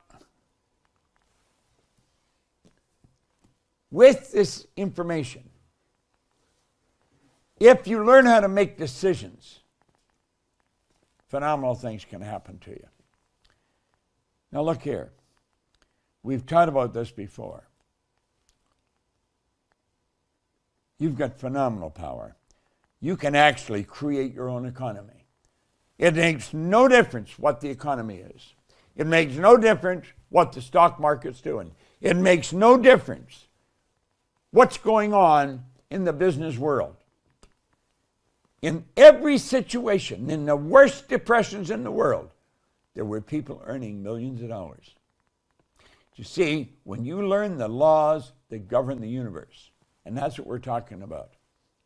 with this information, if you learn how to make decisions, phenomenal things can happen to you. Now look here. We've taught about this before. You've got phenomenal power. You can actually create your own economy. It makes no difference what the economy is. It makes no difference what the stock market's doing. It makes no difference what's going on in the business world. In every situation, in the worst depressions in the world, there were people earning millions of dollars. You see, when you learn the laws that govern the universe, and that's what we're talking about,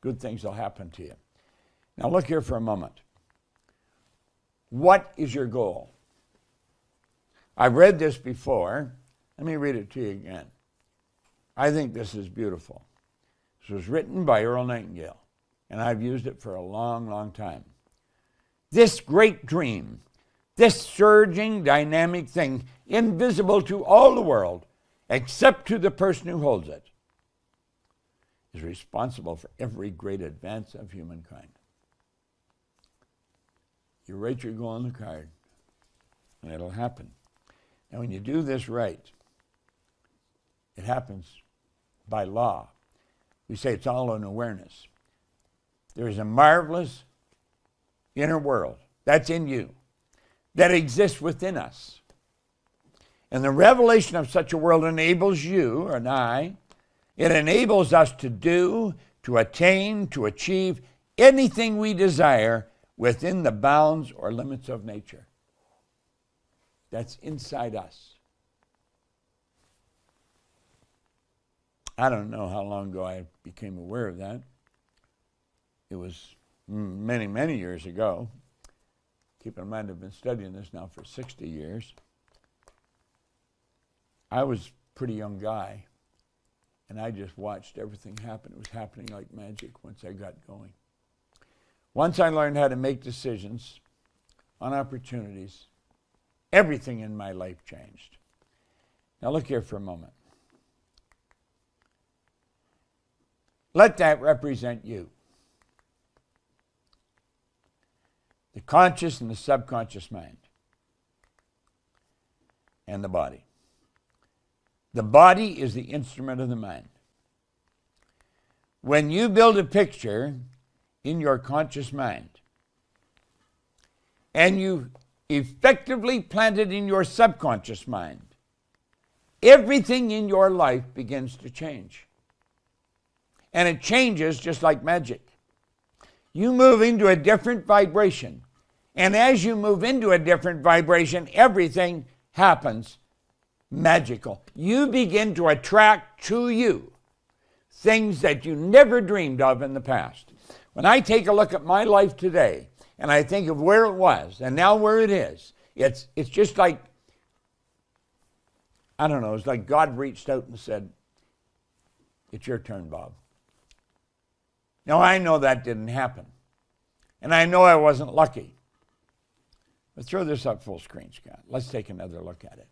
good things will happen to you. Now look here for a moment. What is your goal? I've read this before. Let me read it to you again. I think this is beautiful. This was written by Earl Nightingale, and I've used it for a long, long time. This great dream, this surging, dynamic thing, invisible to all the world, except to the person who holds it, is responsible for every great advance of humankind. You write your goal on the card, and it'll happen. And when you do this right, it happens by law. We say it's all an awareness. There is a marvelous inner world that's in you, that exists within us. And the revelation of such a world enables you and I, it enables us to do, to attain, to achieve anything we desire within the bounds or limits of nature. That's inside us. I don't know how long ago I became aware of that. It was many, many years ago. Keep in mind, I've been studying this now for 60 years. I was a pretty young guy, and I just watched everything happen. It was happening like magic once I got going. Once I learned how to make decisions on opportunities, everything in my life changed. Now look here for a moment. Let that represent you. The conscious and the subconscious mind. And the body. The body is the instrument of the mind. When you build a picture in your conscious mind, and you effectively plant it in your subconscious mind, everything in your life begins to change. And it changes just like magic. You move into a different vibration. And as you move into a different vibration, everything happens magical. You begin to attract to you things that you never dreamed of in the past. When I take a look at my life today, and I think of where it was, and now where it is, it's just like, I don't know, it's like God reached out and said, it's your turn, Bob. Now, I know that didn't happen. And I know I wasn't lucky. But throw this up full screen, Scott. Let's take another look at it.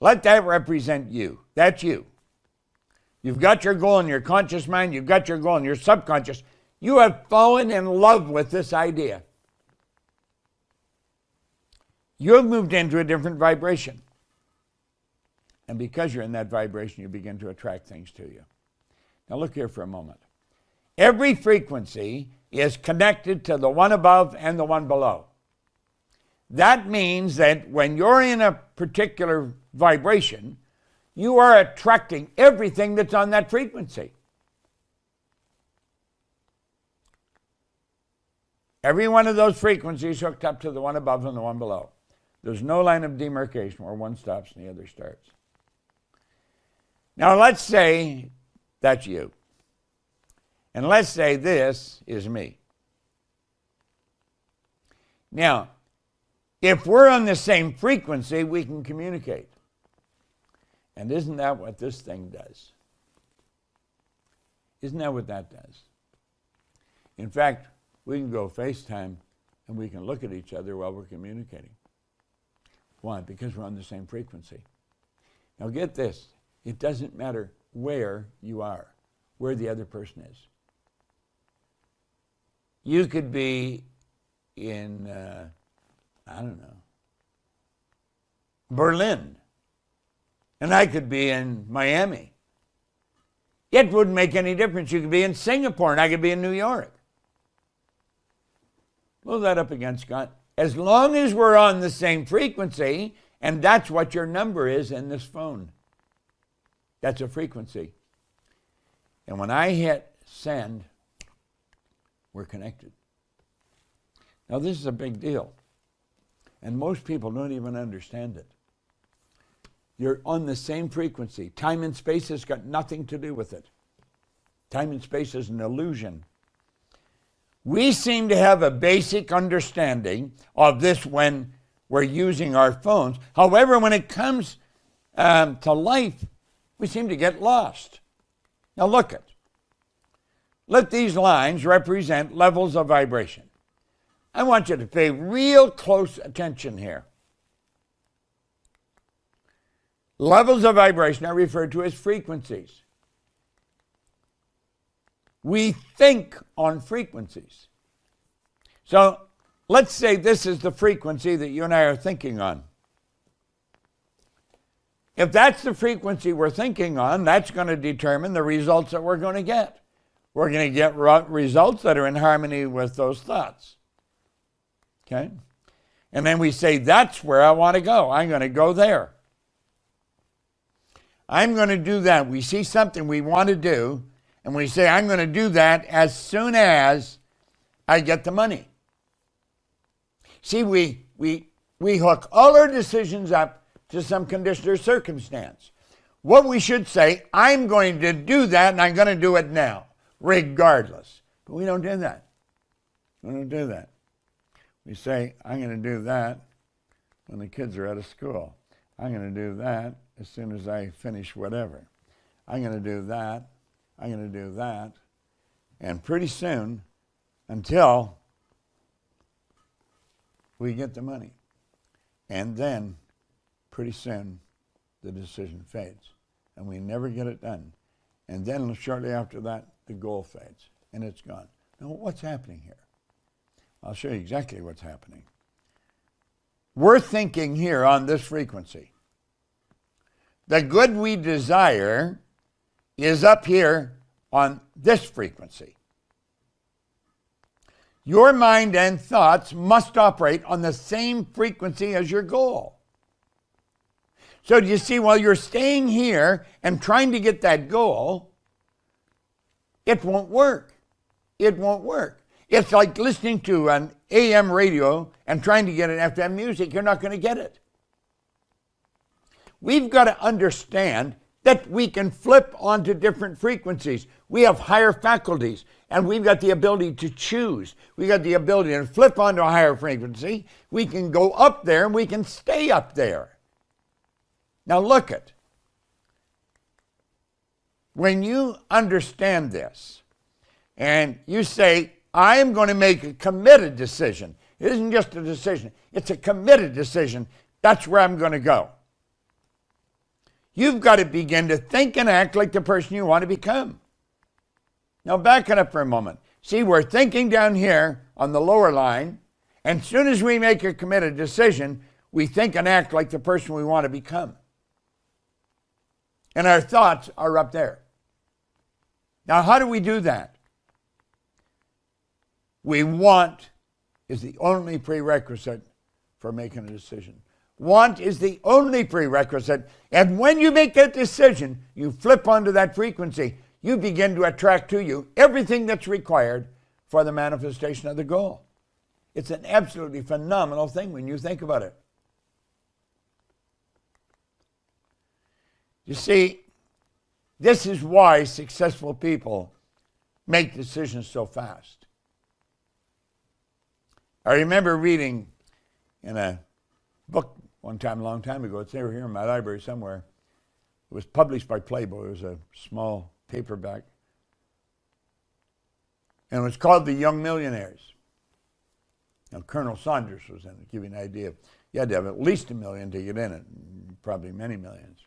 Let that represent you. That's you. You've got your goal in your conscious mind. You've got your goal in your subconscious. You have fallen in love with this idea. You have moved into a different vibration. And because you're in that vibration, you begin to attract things to you. Now look here for a moment. Every frequency is connected to the one above and the one below. That means that when you're in a particular vibration, you are attracting everything that's on that frequency. Every one of those frequencies hooked up to the one above and the one below. There's no line of demarcation where one stops and the other starts. Now let's say that's you. And let's say this is me. Now, if we're on the same frequency, we can communicate. And isn't that what this thing does? Isn't that what that does? In fact, we can go FaceTime and we can look at each other while we're communicating. Why? Because we're on the same frequency. Now get this. It doesn't matter where you are, where the other person is. You could be in, Berlin. And I could be in Miami. It wouldn't make any difference. You could be in Singapore and I could be in New York. Blow that up against God. As long as we're on the same frequency, and that's what your number is in this phone. That's a frequency. And when I hit send, we're connected. Now this is a big deal. And most people don't even understand it. You're on the same frequency. Time and space has got nothing to do with it. Time and space is an illusion. We seem to have a basic understanding of this when we're using our phones. However, when it comes to life, we seem to get lost. Now look at. Let these lines represent levels of vibration. I want you to pay real close attention here. Levels of vibration are referred to as frequencies. We think on frequencies. So let's say this is the frequency that you and I are thinking on. If that's the frequency we're thinking on, that's going to determine the results that we're going to get. We're going to get results that are in harmony with those thoughts. Okay? And then we say, that's where I want to go. I'm going to go there. I'm going to do that. We see something we want to do, and we say, I'm going to do that as soon as I get the money. See, we hook all our decisions up to some condition or circumstance. What we should say, I'm going to do that, and I'm going to do it now, regardless. But we don't do that. We don't do that. We say, I'm going to do that when the kids are out of school. I'm going to do that as soon as I finish whatever. I'm going to do that. I'm going to do that. And pretty soon, until we get the money. And then, pretty soon, the decision fades. And we never get it done. And then, shortly after that, the goal fades. And it's gone. Now, what's happening here? I'll show you exactly what's happening. We're thinking here on this frequency. The good we desire is up here on this frequency. Your mind and thoughts must operate on the same frequency as your goal. So do you see, while you're staying here and trying to get that goal, it won't work. It won't work. It's like listening to an AM radio and trying to get an FM music. You're not going to get it. We've got to understand that we can flip onto different frequencies. We have higher faculties, and we've got the ability to choose. We've got the ability to flip onto a higher frequency. We can go up there, and we can stay up there. Now look at. When you understand this, and you say, I am going to make a committed decision. It isn't just a decision. It's a committed decision. That's where I'm going to go. You've got to begin to think and act like the person you want to become. Now back it up for a moment. See, we're thinking down here on the lower line, and as soon as we make a committed decision, we think and act like the person we want to become. And our thoughts are up there. Now, how do we do that? We want is the only prerequisite for making a decision. Want is the only prerequisite. And when you make that decision, you flip onto that frequency. You begin to attract to you everything that's required for the manifestation of the goal. It's an absolutely phenomenal thing when you think about it. You see, this is why successful people make decisions so fast. I remember reading in a book one time, a long time ago, it's here in my library somewhere. It was published by Playboy. It was a small paperback. And it was called The Young Millionaires. Now, Colonel Saunders was in it, to give you an idea. You had to have at least $1 million to get in it, probably many millions.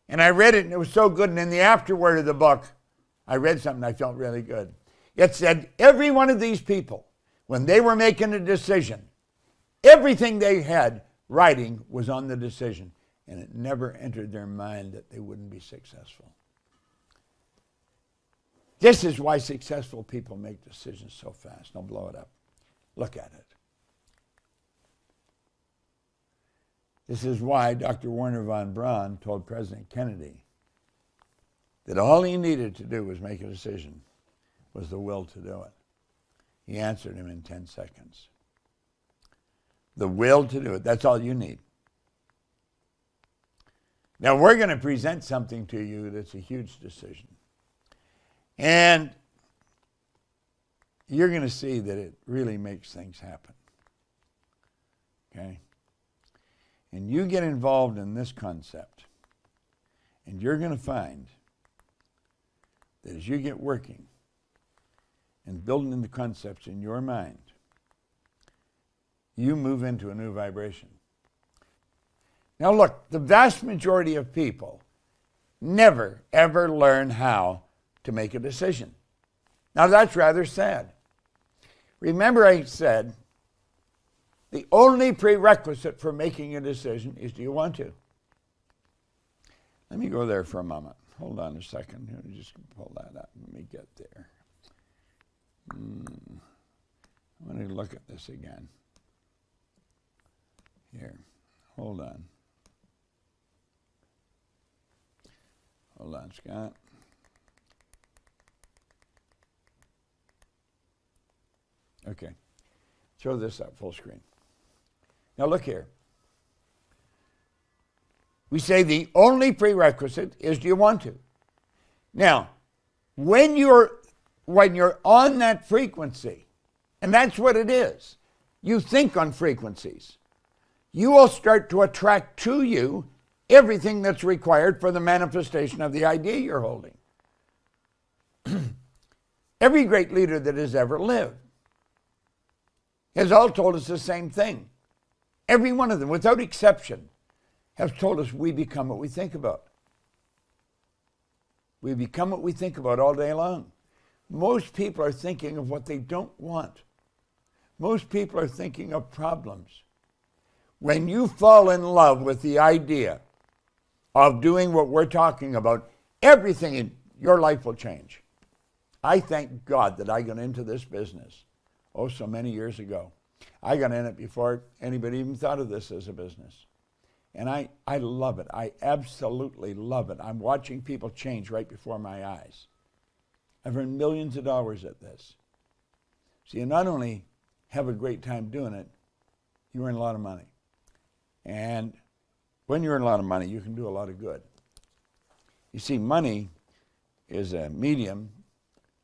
And I read it, and it was so good. And in the afterword of the book, I read something I felt really good. It said, every one of these people, when they were making a decision, everything they had writing was on the decision, and it never entered their mind that they wouldn't be successful. This is why successful people make decisions so fast. Don't blow it up. Look at it. This is why Dr. Werner von Braun told President Kennedy that all he needed to do was make a decision, was the will to do it. He answered him in 10 seconds. The will to do it, that's all you need. Now we're going to present something to you that's a huge decision. And you're going to see that it really makes things happen. Okay? And you get involved in this concept, and you're going to find that as you get working and building the concepts in your mind, you move into a new vibration. Now look, the vast majority of people never, ever learn how to make a decision. Now that's rather sad. Remember I said, the only prerequisite for making a decision is, do you want to? Let me go there for a moment. Hold on a second. Let me just pull that up. Let me get there. I want to look at this again. Here. Hold on. Hold on, Scott. Okay. Throw this up full screen. Now look here. We say the only prerequisite is, do you want to? Now, when you're on that frequency, and that's what it is, you think on frequencies, you will start to attract to you everything that's required for the manifestation of the idea you're holding. Every great leader that has ever lived has all told us the same thing. Every one of them, without exception, have told us we become what we think about. We become what we think about all day long. Most people are thinking of what they don't want. Most people are thinking of problems. When you fall in love with the idea of doing what we're talking about, everything in your life will change. I thank God that I got into this business, so many years ago. I got in it before anybody even thought of this as a business. And I love it. I absolutely love it. I'm watching people change right before my eyes. I've earned millions of dollars at this. So you not only have a great time doing it, you earn a lot of money. And when you earn a lot of money, you can do a lot of good. You see, money is a medium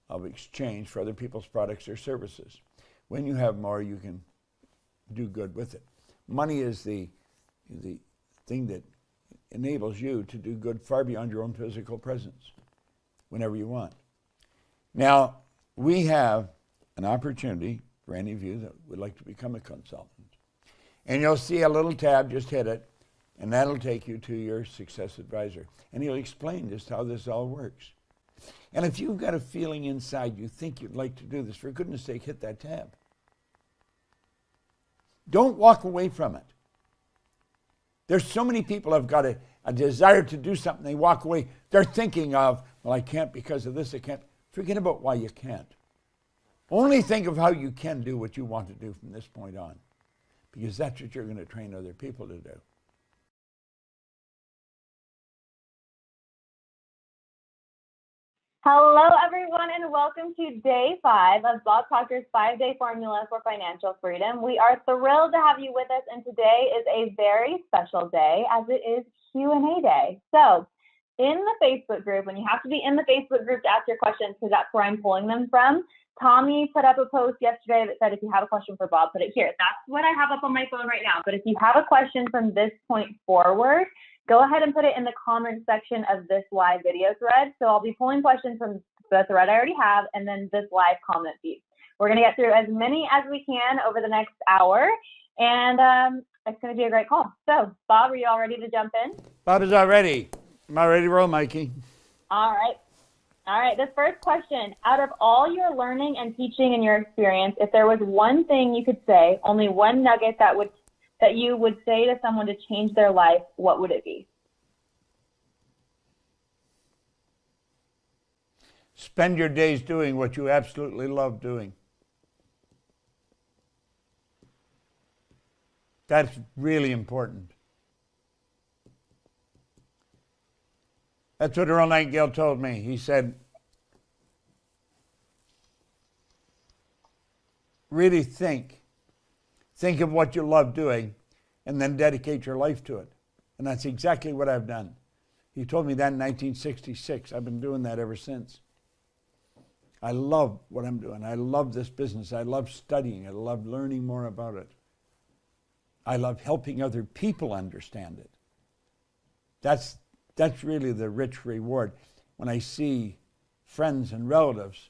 of exchange for other people's products or services. When you have more, you can do good with it. Money is the thing that enables you to do good far beyond your own physical presence, whenever you want. Now, we have an opportunity for any of you that would like to become a consultant. And you'll see a little tab, just hit it, and that'll take you to your success advisor. And he'll explain just how this all works. And if you've got a feeling inside you think you'd like to do this, for goodness sake, hit that tab. Don't walk away from it. There's so many people have got a desire to do something, they walk away, they're thinking of, well, I can't because of this, I can't. Forget about why you can't. Only think of how you can do what you want to do from this point on, because that's what you're going to train other people to do. Hello, everyone, and welcome to day 5 of Bob Proctor's 5-day formula for financial freedom. We are thrilled to have you with us, and today is a very special day as it is Q&A day. So in the Facebook group, and you have to be in the Facebook group to ask your questions because that's where I'm pulling them from, Tommy put up a post yesterday that said, if you have a question for Bob, put it here. That's what I have up on my phone right now. But if you have a question from this point forward, go ahead and put it in the comment section of this live video thread. So I'll be pulling questions from the thread I already have and then this live comment feed. We're going to get through as many as we can over the next hour, and it's going to be a great call. So, Bob, are you all ready to jump in? Bob is all ready. Am I ready to roll, Mikey? All right. All right, this first question, out of all your learning and teaching and your experience, if there was one thing you could say, only one nugget that you would say to someone to change their life, what would it be? Spend your days doing what you absolutely love doing. That's really important. That's what Earl Nightingale told me. He said, really think of what you love doing, and then dedicate your life to it. And that's exactly what I've done. He told me that in 1966. I've been doing that ever since. I love what I'm doing. I love this business. I love studying. I love learning more about it. I love helping other people understand it. That's really the rich reward. When I see friends and relatives,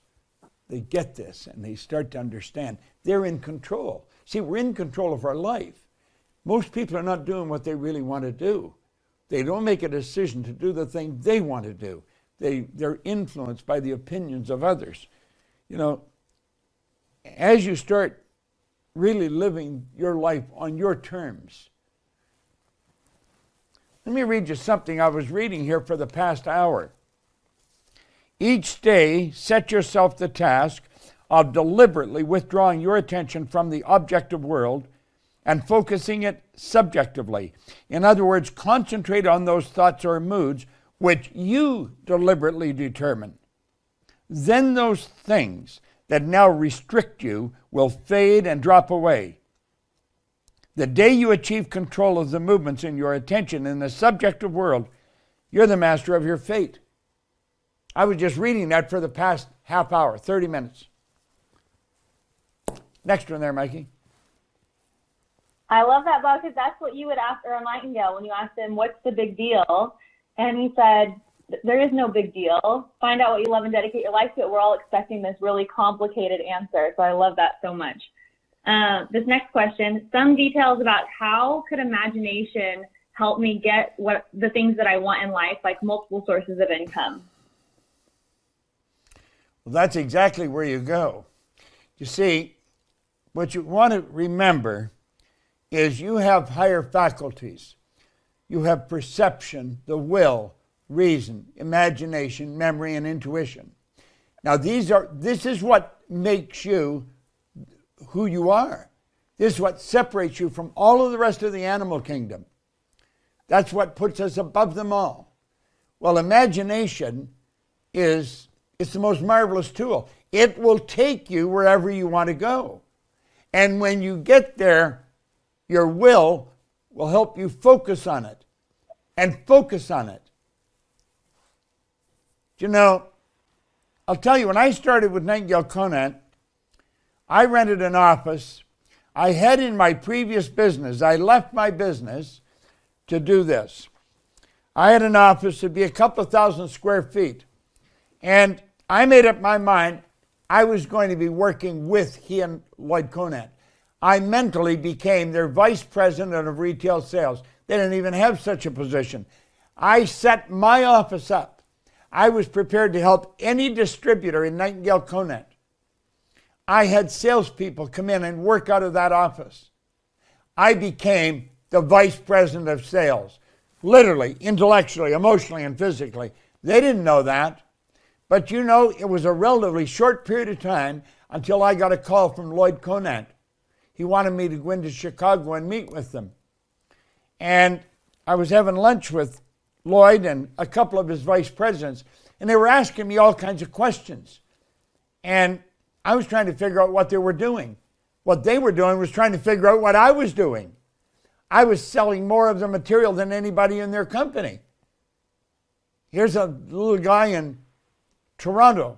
they get this and they start to understand. They're in control. See, we're in control of our life. Most people are not doing what they really want to do. They don't make a decision to do the thing they want to do. They're influenced by the opinions of others. You know, as you start really living your life on your terms. Let me read you something I was reading here for the past hour. Each day, set yourself the task of deliberately withdrawing your attention from the objective world and focusing it subjectively. In other words, concentrate on those thoughts or moods which you deliberately determine. Then those things that now restrict you will fade and drop away. The day you achieve control of the movements in your attention in the subjective world, you're the master of your fate. I was just reading that for the past half hour, 30 minutes. Next one there, Mikey. I love that, Bob, because that's what you would ask Earl Nightingale when you asked him, what's the big deal? And he said, there is no big deal. Find out what you love and dedicate your life to it. We're all expecting this really complicated answer, so I love that so much. This next question, some details about how could imagination help me get the things that I want in life, like multiple sources of income? Well, that's exactly where you go. You see, what you want to remember is you have higher faculties. You have perception, the will, reason, imagination, memory, and intuition. Now, this is what makes you who you are. This is what separates you from all of the rest of the animal kingdom. That's what puts us above them all. Well, imagination it's the most marvelous tool. It will take you wherever you want to go. And when you get there, your will help you focus on it and focus on it. You know, I'll tell you, when I started with Nightingale Conant, I rented an office. I had in my previous business, I left my business to do this. I had an office, it'd be a couple of thousand square feet. And I made up my mind I was going to be working with he and Lloyd Conant. I mentally became their vice president of retail sales. They didn't even have such a position. I set my office up. I was prepared to help any distributor in Nightingale Conant. I had salespeople come in and work out of that office. I became the vice president of sales, literally, intellectually, emotionally, and physically. They didn't know that. But you know, it was a relatively short period of time until I got a call from Lloyd Conant. He wanted me to go into Chicago and meet with them. And I was having lunch with Lloyd and a couple of his vice presidents, and they were asking me all kinds of questions. And I was trying to figure out what they were doing. What they were doing was trying to figure out what I was doing. I was selling more of the material than anybody in their company. Here's a little guy in Toronto,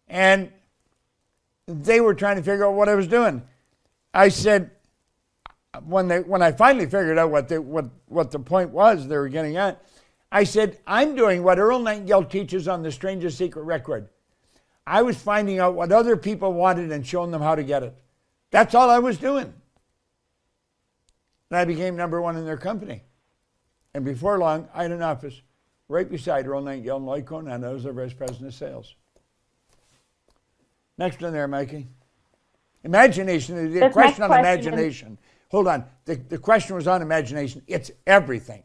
and they were trying to figure out what I was doing. I said, when I finally figured out what the point was they were getting at, I said, I'm doing what Earl Nightingale teaches on The Strangest Secret Record. I was finding out what other people wanted and showing them how to get it. That's all I was doing. And I became number one in their company. And before long, I had an office right beside Earl Nightingale and Lloyd Conant. I was their vice president of sales. Next one there, Mikey. Imagination, the question on imagination. Hold on. The question was on imagination. It's everything.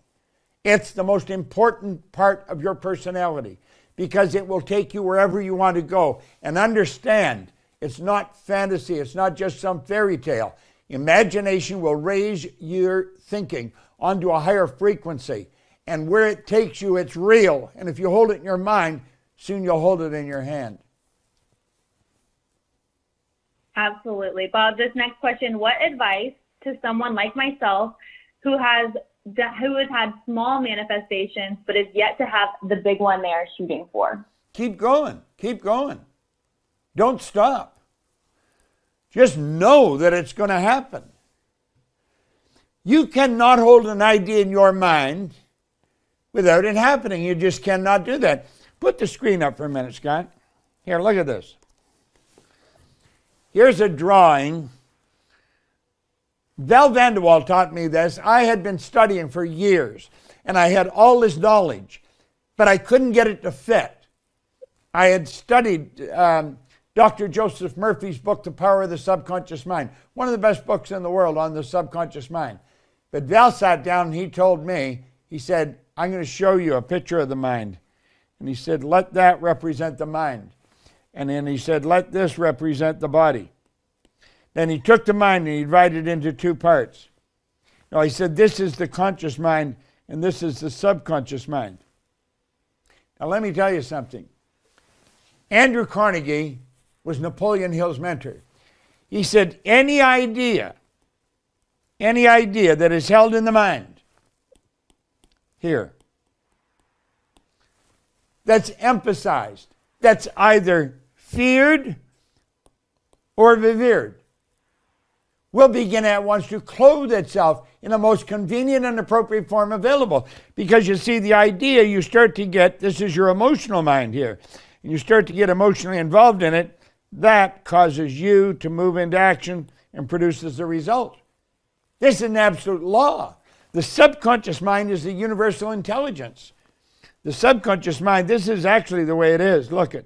It's the most important part of your personality because it will take you wherever you want to go. And understand, it's not fantasy. It's not just some fairy tale. Imagination will raise your thinking onto a higher frequency. And where it takes you, it's real. And if you hold it in your mind, soon you'll hold it in your hand. Absolutely. Bob, this next question, what advice to someone like myself who has had small manifestations but is yet to have the big one they are shooting for? Keep going. Keep going. Don't stop. Just know that it's going to happen. You cannot hold an idea in your mind without it happening. You just cannot do that. Put the screen up for a minute, Scott. Here, look at this. Here's a drawing. Val Vanderwall taught me this. I had been studying for years, and I had all this knowledge, but I couldn't get it to fit. I had studied Dr. Joseph Murphy's book, The Power of the Subconscious Mind, one of the best books in the world on the subconscious mind. But Val sat down and he told me, he said, I'm going to show you a picture of the mind. And he said, let that represent the mind. And then he said, let this represent the body. Then he took the mind and he divided it into two parts. Now he said, this is the conscious mind and this is the subconscious mind. Now let me tell you something. Andrew Carnegie was Napoleon Hill's mentor. He said, any idea that is held in the mind, here, that's emphasized, that's either feared or revered, will begin at once to clothe itself in the most convenient and appropriate form available. Because you see, the idea you start to get, this is your emotional mind here, and you start to get emotionally involved in it, that causes you to move into action and produces the result. This is an absolute law. The subconscious mind is the universal intelligence. The subconscious mind, this is actually the way it is. Look at.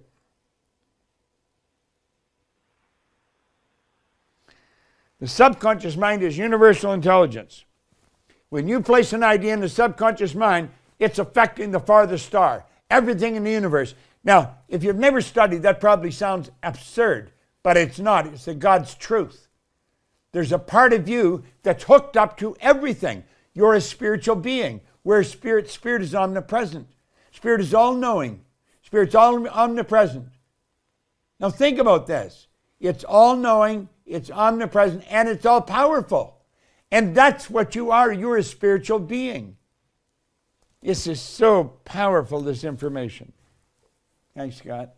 The subconscious mind is universal intelligence. When you place an idea in the subconscious mind, it's affecting the farthest star, everything in the universe. Now, if you've never studied, that probably sounds absurd, but it's not. It's the God's truth. There's a part of you that's hooked up to everything. You're a spiritual being, where spirit is omnipresent. Spirit is all-knowing. Spirit's all omnipresent. Now think about this. It's all-knowing, it's omnipresent, and it's all-powerful. And that's what you are. You're a spiritual being. This is so powerful, this information. Thanks, Scott.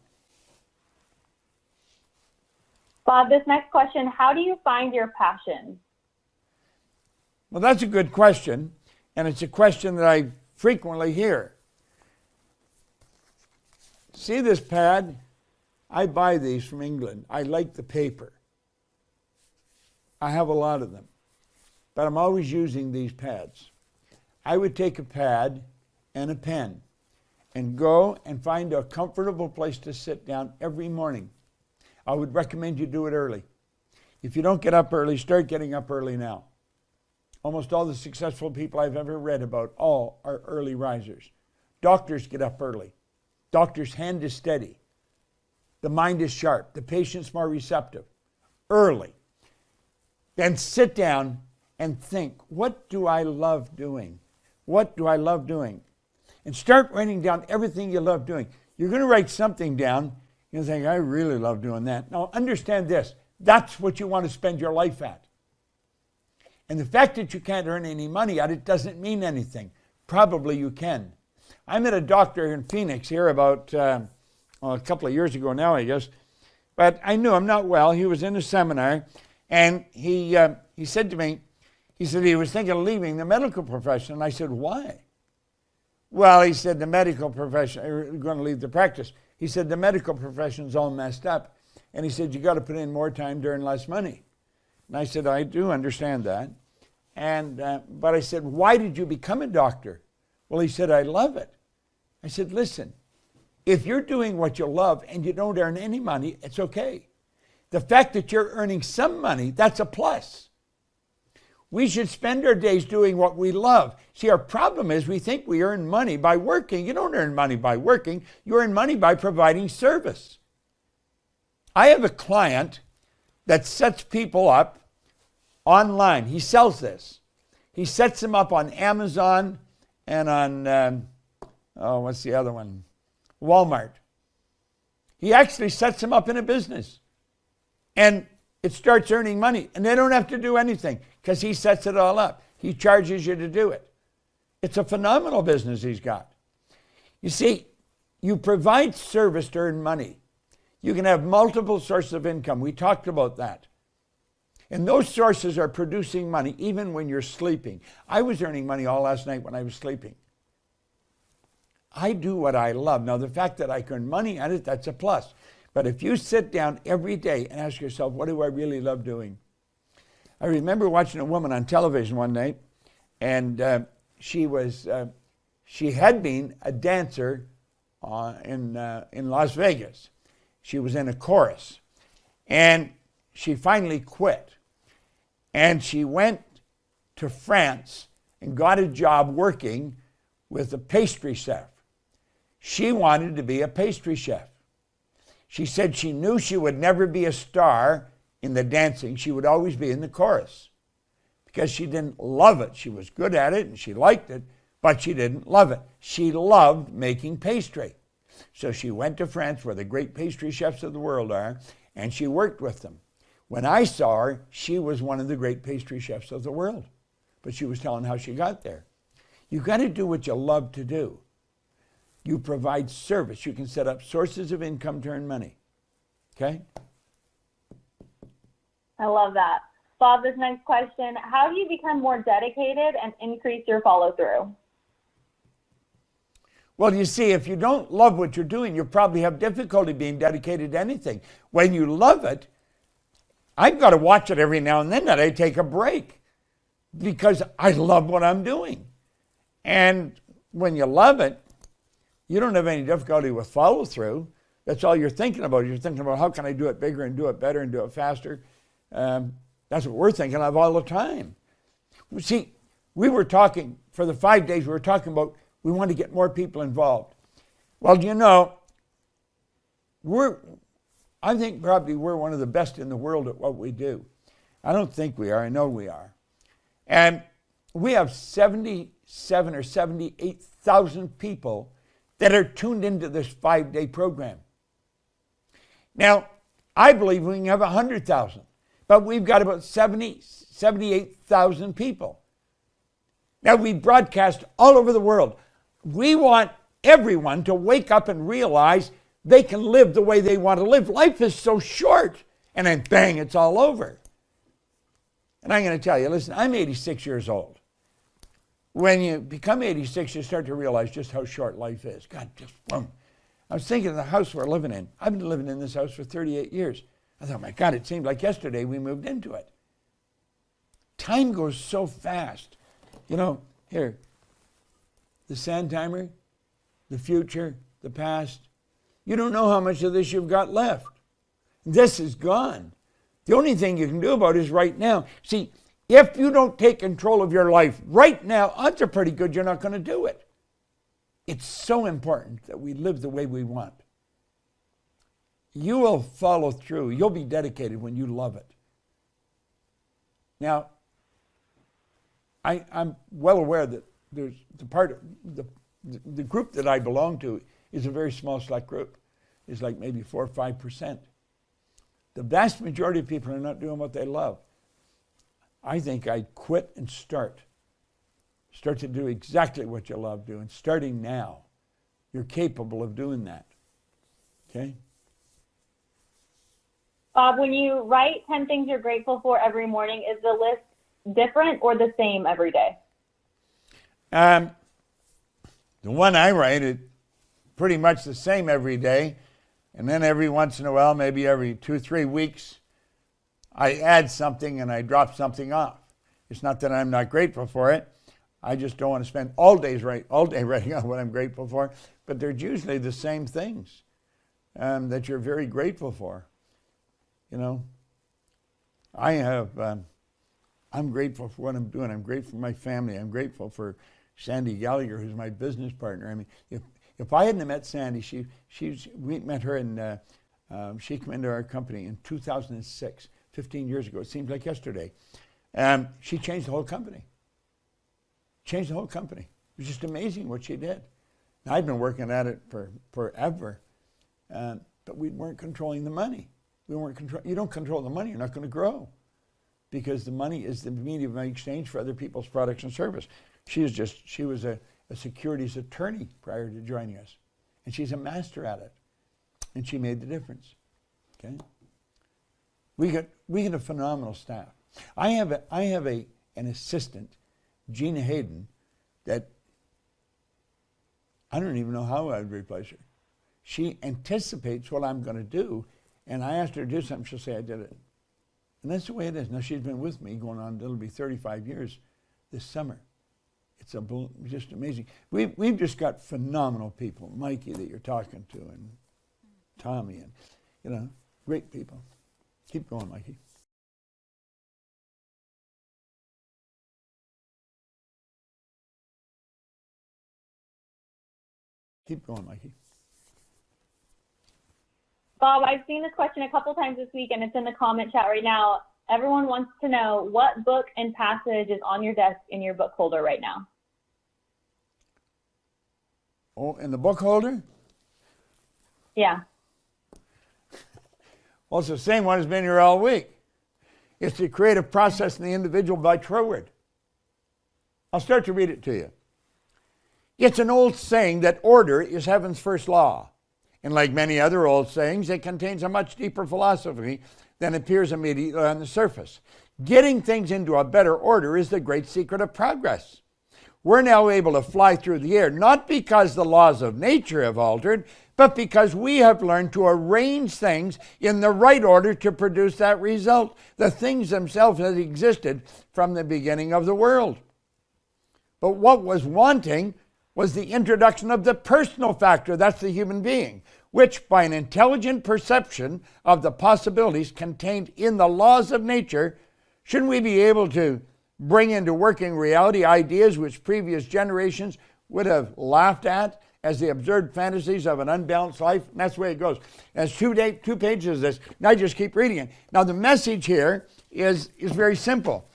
Bob, this next question, how do you find your passion? Well, that's a good question, and it's a question that I frequently hear. See this pad? I buy these from England. I like the paper. I have a lot of them, but I'm always using these pads. I would take a pad and a pen and go and find a comfortable place to sit down every morning. I would recommend you do it early. If you don't get up early, start getting up early now. almost all the successful people I've ever read about, all are early risers. Doctors get up early. Doctor's hand is steady. The mind is sharp. The patient's more receptive. Early. Then sit down and think, what do I love doing? What do I love doing? And start writing down everything you love doing. You're going to write something down. You're going to think, I really love doing that. Now, understand this. That's what you want to spend your life at. And the fact that you can't earn any money at it doesn't mean anything. Probably you can. I met a doctor in Phoenix here about a couple of years ago now, I guess. But I knew him not well. He was in a seminar, and he said to me, he said he was thinking of leaving the medical profession. And I said, why? Well, he said, the medical profession, going to leave the practice. He said, the medical profession's all messed up. And he said, you got to put in more time to earn less money. And I said, I do understand that. And but I said, why did you become a doctor? Well, he said, I love it. I said, listen, if you're doing what you love and you don't earn any money, it's okay. The fact that you're earning some money, that's a plus. We should spend our days doing what we love. See, our problem is we think we earn money by working. You don't earn money by working. You earn money by providing service. I have a client that sets people up online. He sells this. He sets them up on Amazon and on, what's the other one? Walmart. He actually sets them up in a business. And it starts earning money. And they don't have to do anything because he sets it all up. He charges you to do it. It's a phenomenal business he's got. You see, you provide service to earn money. You can have multiple sources of income. We talked about that. And those sources are producing money even when you're sleeping. I was earning money all last night when I was sleeping. I do what I love. Now, the fact that I can earn money at it, that's a plus. But if you sit down every day and ask yourself, what do I really love doing? I remember watching a woman on television one night, and she had been a dancer in Las Vegas. She was in a chorus, and she finally quit. And she went to France and got a job working with a pastry chef. She wanted to be a pastry chef. She said she knew she would never be a star in the dancing. She would always be in the chorus because she didn't love it. She was good at it and she liked it, but she didn't love it. She loved making pastry. So she went to France, where the great pastry chefs of the world are, and she worked with them. When I saw her, she was one of the great pastry chefs of the world. But she was telling how she got there. You've got to do what you love to do. You provide service. You can set up sources of income to earn money. Okay? I love that. Bob, this next question, how do you become more dedicated and increase your follow-through? Well, you see, if you don't love what you're doing, you'll probably have difficulty being dedicated to anything. When you love it, I've got to watch it every now and then that I take a break because I love what I'm doing. And when you love it, you don't have any difficulty with follow-through. That's all you're thinking about. You're thinking about how can I do it bigger and do it better and do it faster. That's what we're thinking of all the time. See, we were talking, for the 5 days, we were talking about we want to get more people involved. Well, you know, I think probably we're one of the best in the world at what we do. I don't think we are. I know we are. And we have 77 or 78,000 people that are tuned into this 5-day program. Now, I believe we can have 100,000, but we've got about 78,000 people. Now, we broadcast all over the world. We want everyone to wake up and realize they can live the way they want to live. Life is so short, and then bang, it's all over. And I'm going to tell you, listen, I'm 86 years old. When you become 86, you start to realize just how short life is. God, just boom. I was thinking of the house we're living in. I've been living in this house for 38 years. I thought, my God, it seemed like yesterday we moved into it. Time goes so fast. You know, here, the sand timer, the future, the past. You don't know how much of this you've got left. This is gone. The only thing you can do about it is right now. See, If you don't take control of your life right now, odds are pretty good you're not going to do it. It's so important that we live the way we want. You will follow through. You'll be dedicated when you love it. Now, I'm well aware that there's the group that I belong to is a very small, select group. It's like maybe 4 or 5%. The vast majority of people are not doing what they love. I think I'd quit and start. Start to do exactly what you love doing. Starting now. You're capable of doing that. Okay? Bob, when you write 10 things you're grateful for every morning, is the list different or the same every day? The one I write is pretty much the same every day. And then every once in a while, maybe every 2 or 3 weeks, I add something and I drop something off. It's not that I'm not grateful for it. I just don't want to spend all day writing on what I'm grateful for. But they're usually the same things that you're very grateful for. You know, I'm grateful for what I'm doing. I'm grateful for my family. I'm grateful for Sandy Gallagher, who's my business partner. I mean, if I hadn't met Sandy, we met her and she came into our company in 2006, 15 years ago. It seems like yesterday. She changed the whole company. Changed the whole company. It was just amazing what she did. Now, I'd been working at it for forever, but we weren't controlling the money. You don't control the money, you're not going to grow, because the money is the medium of exchange for other people's products and service. She was a securities attorney prior to joining us, and she's a master at it, and she made the difference. Okay, we got a phenomenal staff. I have an assistant, Gina Hayden, that I don't even know how I'd replace her. She anticipates what I'm going to do, and I asked her to do something, she'll say, I did it. And that's the way it is. Now, she's been with me going on, it'll be 35 years this summer. It's just amazing. We've just got phenomenal people. Mikey that you're talking to, and Tommy, and great people. Keep going, Mikey. Keep going, Mikey. Bob, I've seen this question a couple times this week, and it's in the comment chat right now. Everyone wants to know what book and passage is on your desk in your book holder right now. Oh, in the book holder? Yeah. Well, it's the same one that's been here all week. It's the creative process in the individual by Troward. I'll start to read it to you. It's an old saying that order is heaven's first law. And like many other old sayings, it contains a much deeper philosophy than appears immediately on the surface. Getting things into a better order is the great secret of progress. We're now able to fly through the air, not because the laws of nature have altered, but because we have learned to arrange things in the right order to produce that result. The things themselves have existed from the beginning of the world. But what was wanting was the introduction of the personal factor, that's the human being, which by an intelligent perception of the possibilities contained in the laws of nature, shouldn't we be able to bring into working reality ideas which previous generations would have laughed at as the absurd fantasies of an unbalanced life? And that's the way it goes. There's two pages of this. Now I just keep reading it. Now the message here is very simple.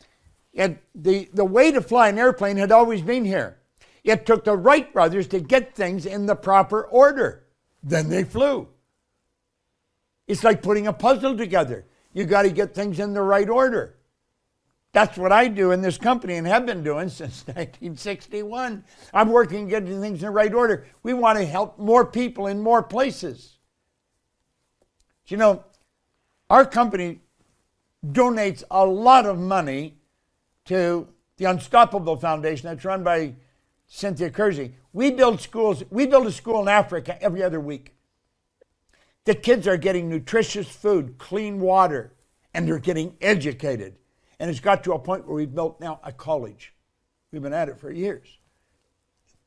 The way to fly an airplane had always been here. It took the Wright brothers to get things in the proper order. Then they flew. It's like putting a puzzle together. You got to get things in the right order. That's what I do in this company and have been doing since 1961. I'm working getting things in the right order. We want to help more people in more places. You know, our company donates a lot of money to the Unstoppable Foundation that's run by Cynthia Kersey. We build schools. We build a school in Africa every other week. The kids are getting nutritious food, clean water, and they're getting educated. And it's got to a point where we've built now a college. We've been at it for years.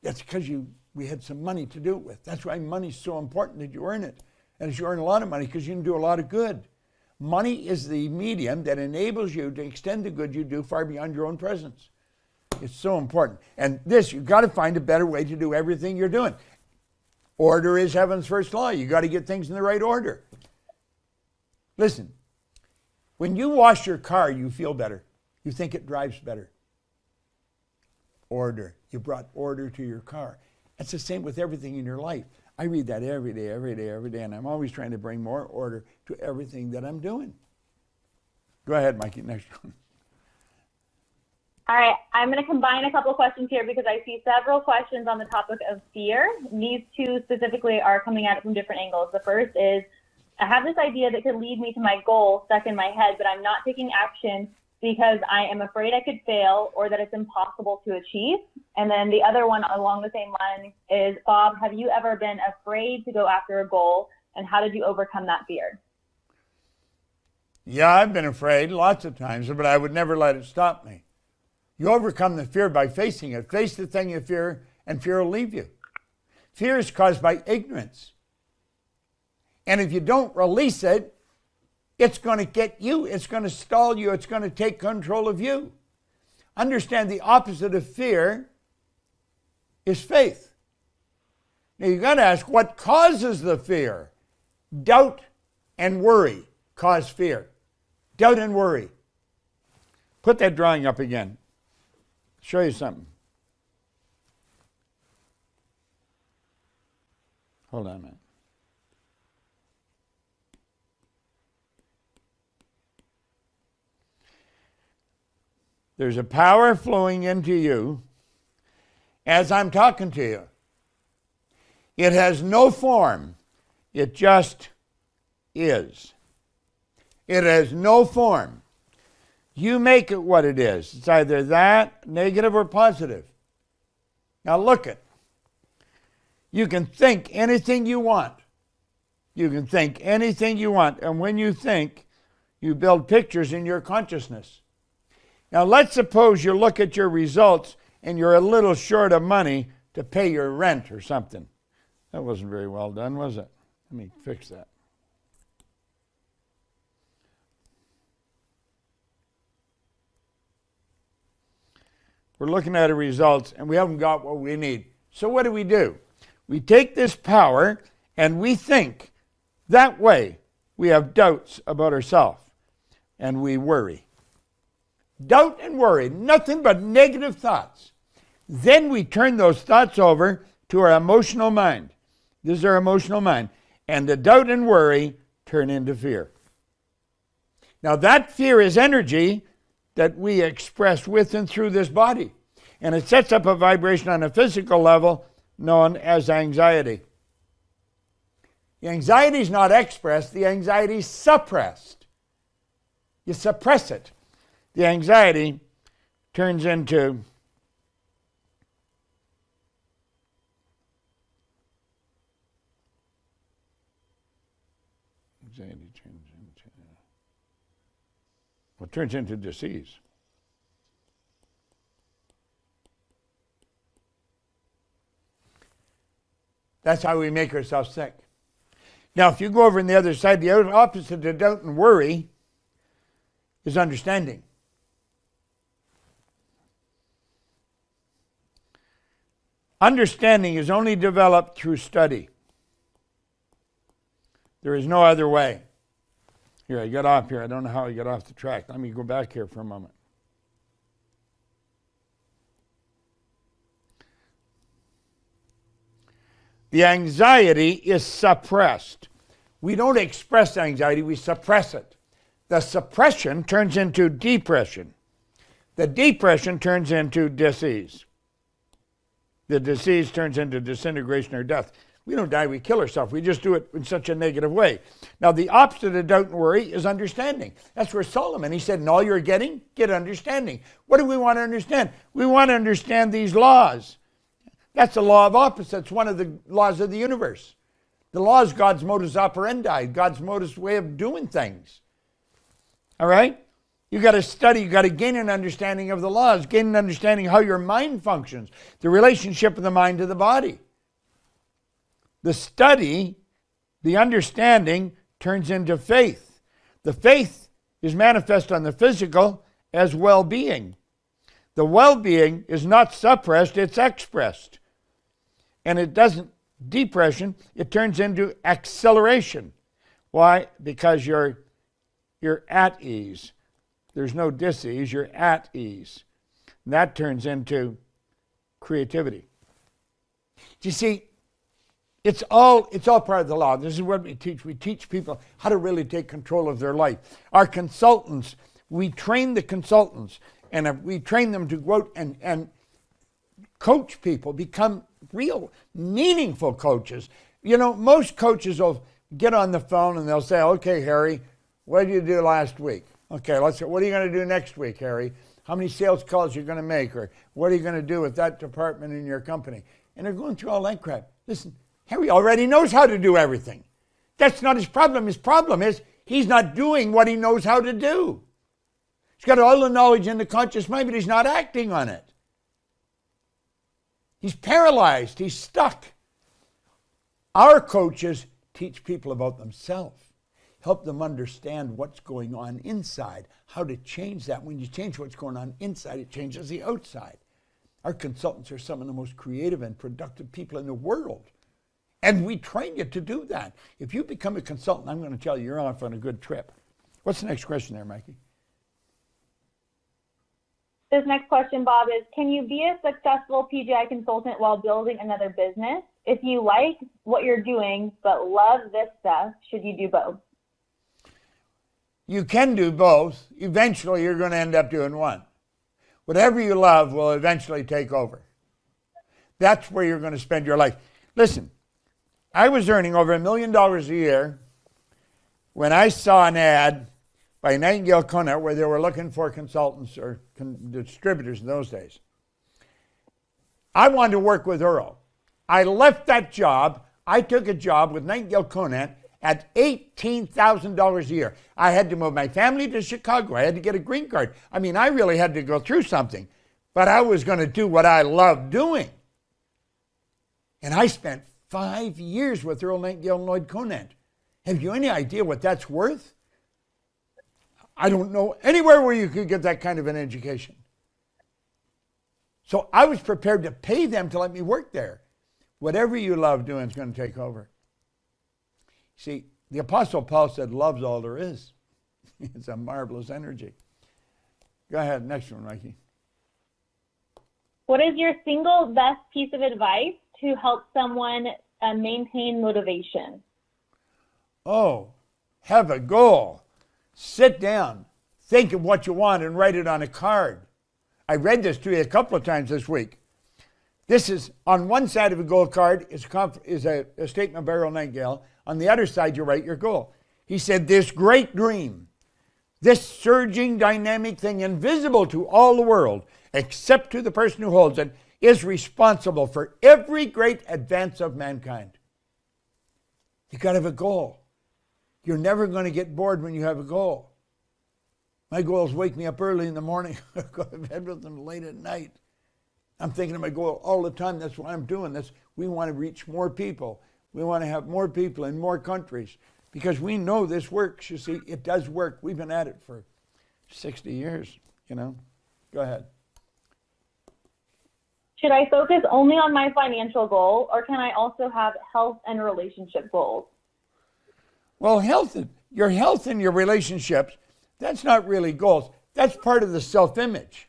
That's because we had some money to do it with. That's why money's so important that you earn it. And as you earn a lot of money, because you can do a lot of good. Money is the medium that enables you to extend the good you do far beyond your own presence. It's so important. And this, you've got to find a better way to do everything you're doing. Order is heaven's first law. You've got to get things in the right order. Listen, when you wash your car, you feel better. You think it drives better. Order. You brought order to your car. It's the same with everything in your life. I read that every day, and I'm always trying to bring more order to everything that I'm doing. Go ahead, Mikey, next one. All right, I'm going to combine a couple of questions here because I see several questions on the topic of fear. These two specifically are coming at it from different angles. The first is, I have this idea that could lead me to my goal stuck in my head, but I'm not taking action because I am afraid I could fail or that it's impossible to achieve. And then the other one along the same line is, Bob, have you ever been afraid to go after a goal, and how did you overcome that fear? Yeah, I've been afraid lots of times, but I would never let it stop me. You overcome the fear by facing it. Face the thing you fear, and fear will leave you. Fear is caused by ignorance. And if you don't release it, it's going to get you. It's going to stall you. It's going to take control of you. Understand the opposite of fear is faith. Now you've got to ask, what causes the fear? Doubt and worry cause fear. Doubt and worry. Put that drawing up again. Show you something. Hold on a minute. There's a power flowing into you as I'm talking to you. It has no form. It just is. It has no form. You make it what it is. It's either that, negative, or positive. Now look it. You can think anything you want. You can think anything you want. And when you think, you build pictures in your consciousness. Now let's suppose you look at your results and you're a little short of money to pay your rent or something. That wasn't very well done, was it? Let me fix that. We're looking at the results and we haven't got what we need. So what do? We take this power and we think. That way we have doubts about ourselves and we worry. Doubt and worry, nothing but negative thoughts. Then we turn those thoughts over to our emotional mind. This is our emotional mind. And the doubt and worry turn into fear. Now that fear is energy that we express with and through this body. And it sets up a vibration on a physical level known as anxiety. The anxiety is not expressed, the anxiety is suppressed. You suppress it. The anxiety turns into turns into disease. That's how we make ourselves sick. Now, if you go over on the other side, the opposite of doubt and worry is understanding. Understanding is only developed through study. There is no other way. Here, I got off here. I don't know how I got off the track. Let me go back here for a moment. The anxiety is suppressed. We don't express anxiety, we suppress it. The suppression turns into depression. The depression turns into disease. The disease turns into disintegration or death. We don't die, we kill ourselves. We just do it in such a negative way. Now, the opposite of doubt and worry is understanding. That's where Solomon, he said, in all you're getting, get understanding. What do we want to understand? We want to understand these laws. That's the law of opposites, one of the laws of the universe. The law is God's modus operandi, God's modus way of doing things. All right? You got to study, you got to gain an understanding of the laws, gain an understanding how your mind functions, the relationship of the mind to the body. The study, the understanding turns into faith. The faith is manifest on the physical as well-being. The well-being is not suppressed, it's expressed. And it doesn't depression, it turns into acceleration. Why? Because you're at ease. There's no dis-ease, you're at ease. And that turns into creativity. Do you see, it's all part of the law. This is what we teach. We teach people how to really take control of their life. Our consultants, we train the consultants, and we train them to go out and coach people, become real, meaningful coaches. You know, most coaches will get on the phone and they'll say, okay, Harry, what did you do last week? Okay, what are you going to do next week, Harry? How many sales calls are you going to make? Or what are you going to do with that department in your company? And they're going through all that crap. Listen, Harry already knows how to do everything. That's not his problem. His problem is he's not doing what he knows how to do. He's got all the knowledge in the conscious mind, but he's not acting on it. He's paralyzed. He's stuck. Our coaches teach people about themselves. Help them understand what's going on inside, how to change that. When you change what's going on inside, it changes the outside. Our consultants are some of the most creative and productive people in the world. And we train you to do that. If you become a consultant, I'm going to tell you, you're off on a good trip. What's the next question there, Mikey? This next question, Bob, is can you be a successful PGI consultant while building another business? If you like what you're doing but love this stuff, should you do both? You can do both. Eventually, you're going to end up doing one. Whatever you love will eventually take over. That's where you're going to spend your life. Listen, I was earning over $1 million a year when I saw an ad by Nightingale Conant where they were looking for consultants or distributors in those days. I wanted to work with Earl. I left that job. I took a job with Nightingale Conant at $18,000 a year. I had to move my family to Chicago. I had to get a green card. I mean, I really had to go through something, but I was going to do what I loved doing. And I spent 5 years with Earl Nightingale and Lloyd Conant. Have you any idea what that's worth? I don't know anywhere where you could get that kind of an education. So I was prepared to pay them to let me work there. Whatever you love doing is going to take over. See, the Apostle Paul said, love's all there is. It's a marvelous energy. Go ahead, next one, Mikey. What is your single best piece of advice to help someone maintain motivation? Oh, have a goal. Sit down. Think of what you want and write it on a card. I read this to you a couple of times this week. This is, on one side of a goal card is a statement by Earl Nightingale. On the other side, you write your goal. He said, this great dream, this surging dynamic thing invisible to all the world, except to the person who holds it, is responsible for every great advance of mankind. You got to have a goal. You're never going to get bored when you have a goal. My goal is wake me up early in the morning, go to bed with them late at night. I'm thinking of my goal all the time. That's what I'm doing. We want to reach more people. We want to have more people in more countries because we know this works. You see, it does work. We've been at it for 60 years, you know. Go ahead. Should I focus only on my financial goal, or can I also have health and relationship goals? Well, your health and your relationships, that's not really goals. That's part of the self-image.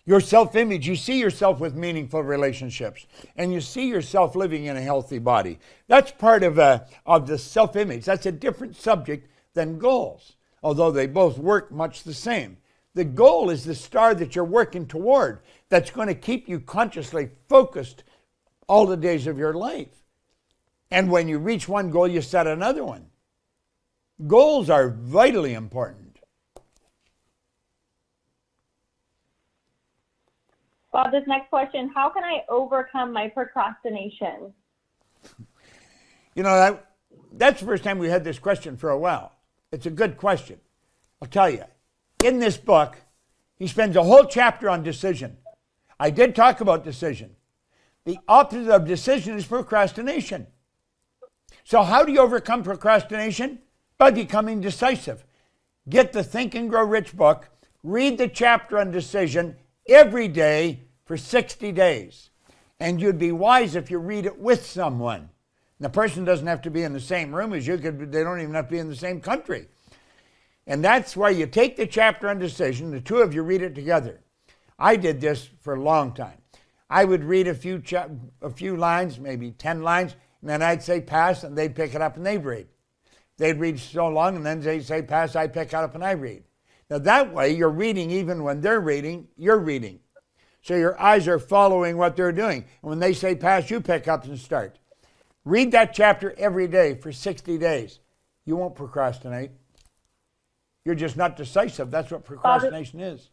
Your self-image, you see yourself with meaningful relationships, and you see yourself living in a healthy body. That's part of the self-image. That's a different subject than goals, although they both work much the same. The goal is the star that you're working toward that's going to keep you consciously focused all the days of your life. And when you reach one goal, you set another one. Goals are vitally important. Bob, this next question, how can I overcome my procrastination? You know, that's the first time we had this question for a while. It's a good question. I'll tell you, in this book, he spends a whole chapter on decision. I did talk about decision. The opposite of decision is procrastination. So how do you overcome procrastination? by becoming decisive. Get the Think and Grow Rich book. Read the chapter on decision every day for 60 days. And you'd be wise if you read it with someone. And the person doesn't have to be in the same room as you. They don't even have to be in the same country. And that's why you take the chapter on decision, the two of you read it together. I did this for a long time. I would read a few lines, maybe 10 lines, and then I'd say pass, and they'd pick it up and they'd read. They'd read so long, and then they'd say pass, I'd pick it up and I read. Now that way, you're reading even when they're reading, you're reading. So your eyes are following what they're doing. And when they say pass, you pick up and start. Read that chapter every day for 60 days. You won't procrastinate. You're just not decisive. That's what procrastination is.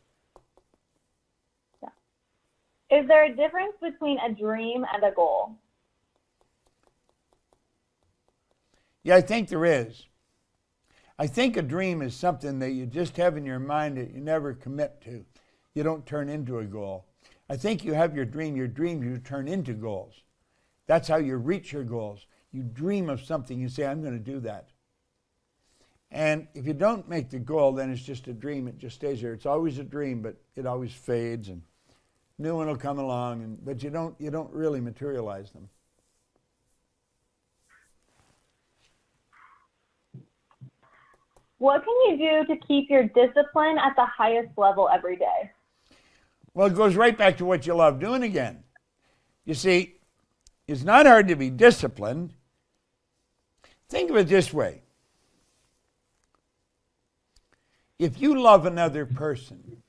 Is there a difference between a dream and a goal? Yeah, I think there is. I think a dream is something that you just have in your mind that you never commit to. You don't turn into a goal. I think you have your dream you turn into goals. That's how you reach your goals. You dream of something, you say, I'm going to do that. And if you don't make the goal, then it's just a dream. It just stays there. It's always a dream, but it always fades, and new one will come along, but you don't really materialize them. What can you do to keep your discipline at the highest level every day? Well, it goes right back to what you love doing again. You see, it's not hard to be disciplined. Think of it this way. If you love another person,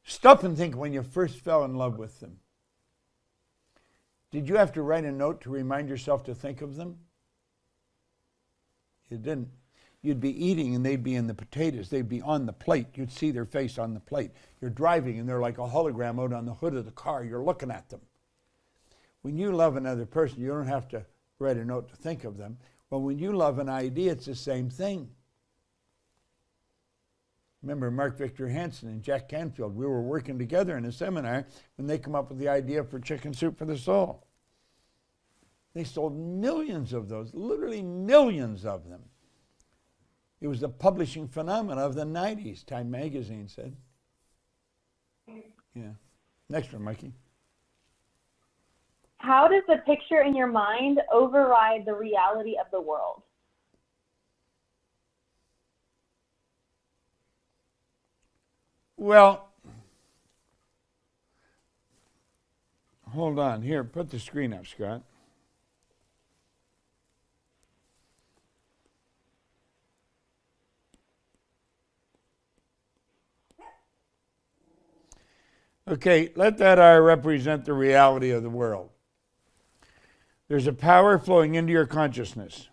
stop and think when you first fell in love with them. Did you have to write a note to remind yourself to think of them? You didn't. You'd be eating and they'd be in the potatoes. They'd be on the plate. You'd see their face on the plate. You're driving and they're like a hologram out on the hood of the car. You're looking at them. When you love another person, you don't have to write a note to think of them. Well, when you love an idea, it's the same thing. Remember Mark Victor Hansen and Jack Canfield. We were working together in a seminar when they come up with the idea for Chicken Soup for the Soul. They sold millions of those, literally millions of them. It was the publishing phenomenon of the 90s, Time magazine said. Yeah. Next one, Mikey. How does the picture in your mind override the reality of the world? Well, hold on. Here, put the screen up, Scott. Okay, let that I represent the reality of the world. There's a power flowing into your consciousness.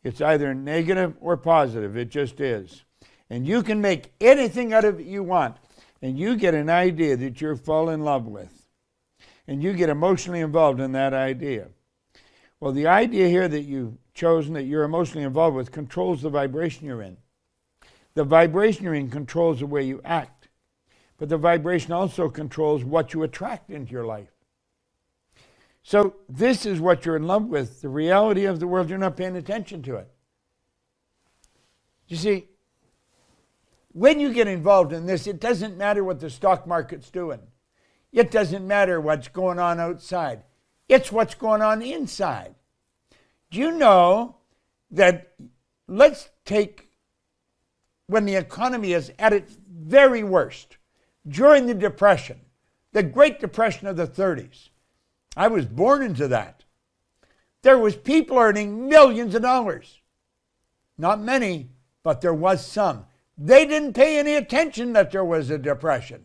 It's either negative or positive. It just is. And you can make anything out of it you want. And you get an idea that you're falling in love with. And you get emotionally involved in that idea. Well, the idea here that you've chosen that you're emotionally involved with controls the vibration you're in. The vibration you're in controls the way you act. But the vibration also controls what you attract into your life. So this is what you're in love with. The reality of the world, you're not paying attention to it. You see, when you get involved in this, it doesn't matter what the stock market's doing. It doesn't matter what's going on outside. It's what's going on inside. Do you know that, let's take when the economy is at its very worst, during the Depression, the Great Depression of the 30s. I was born into that. There was people earning millions of dollars. Not many, but there was some. They didn't pay any attention that there was a depression.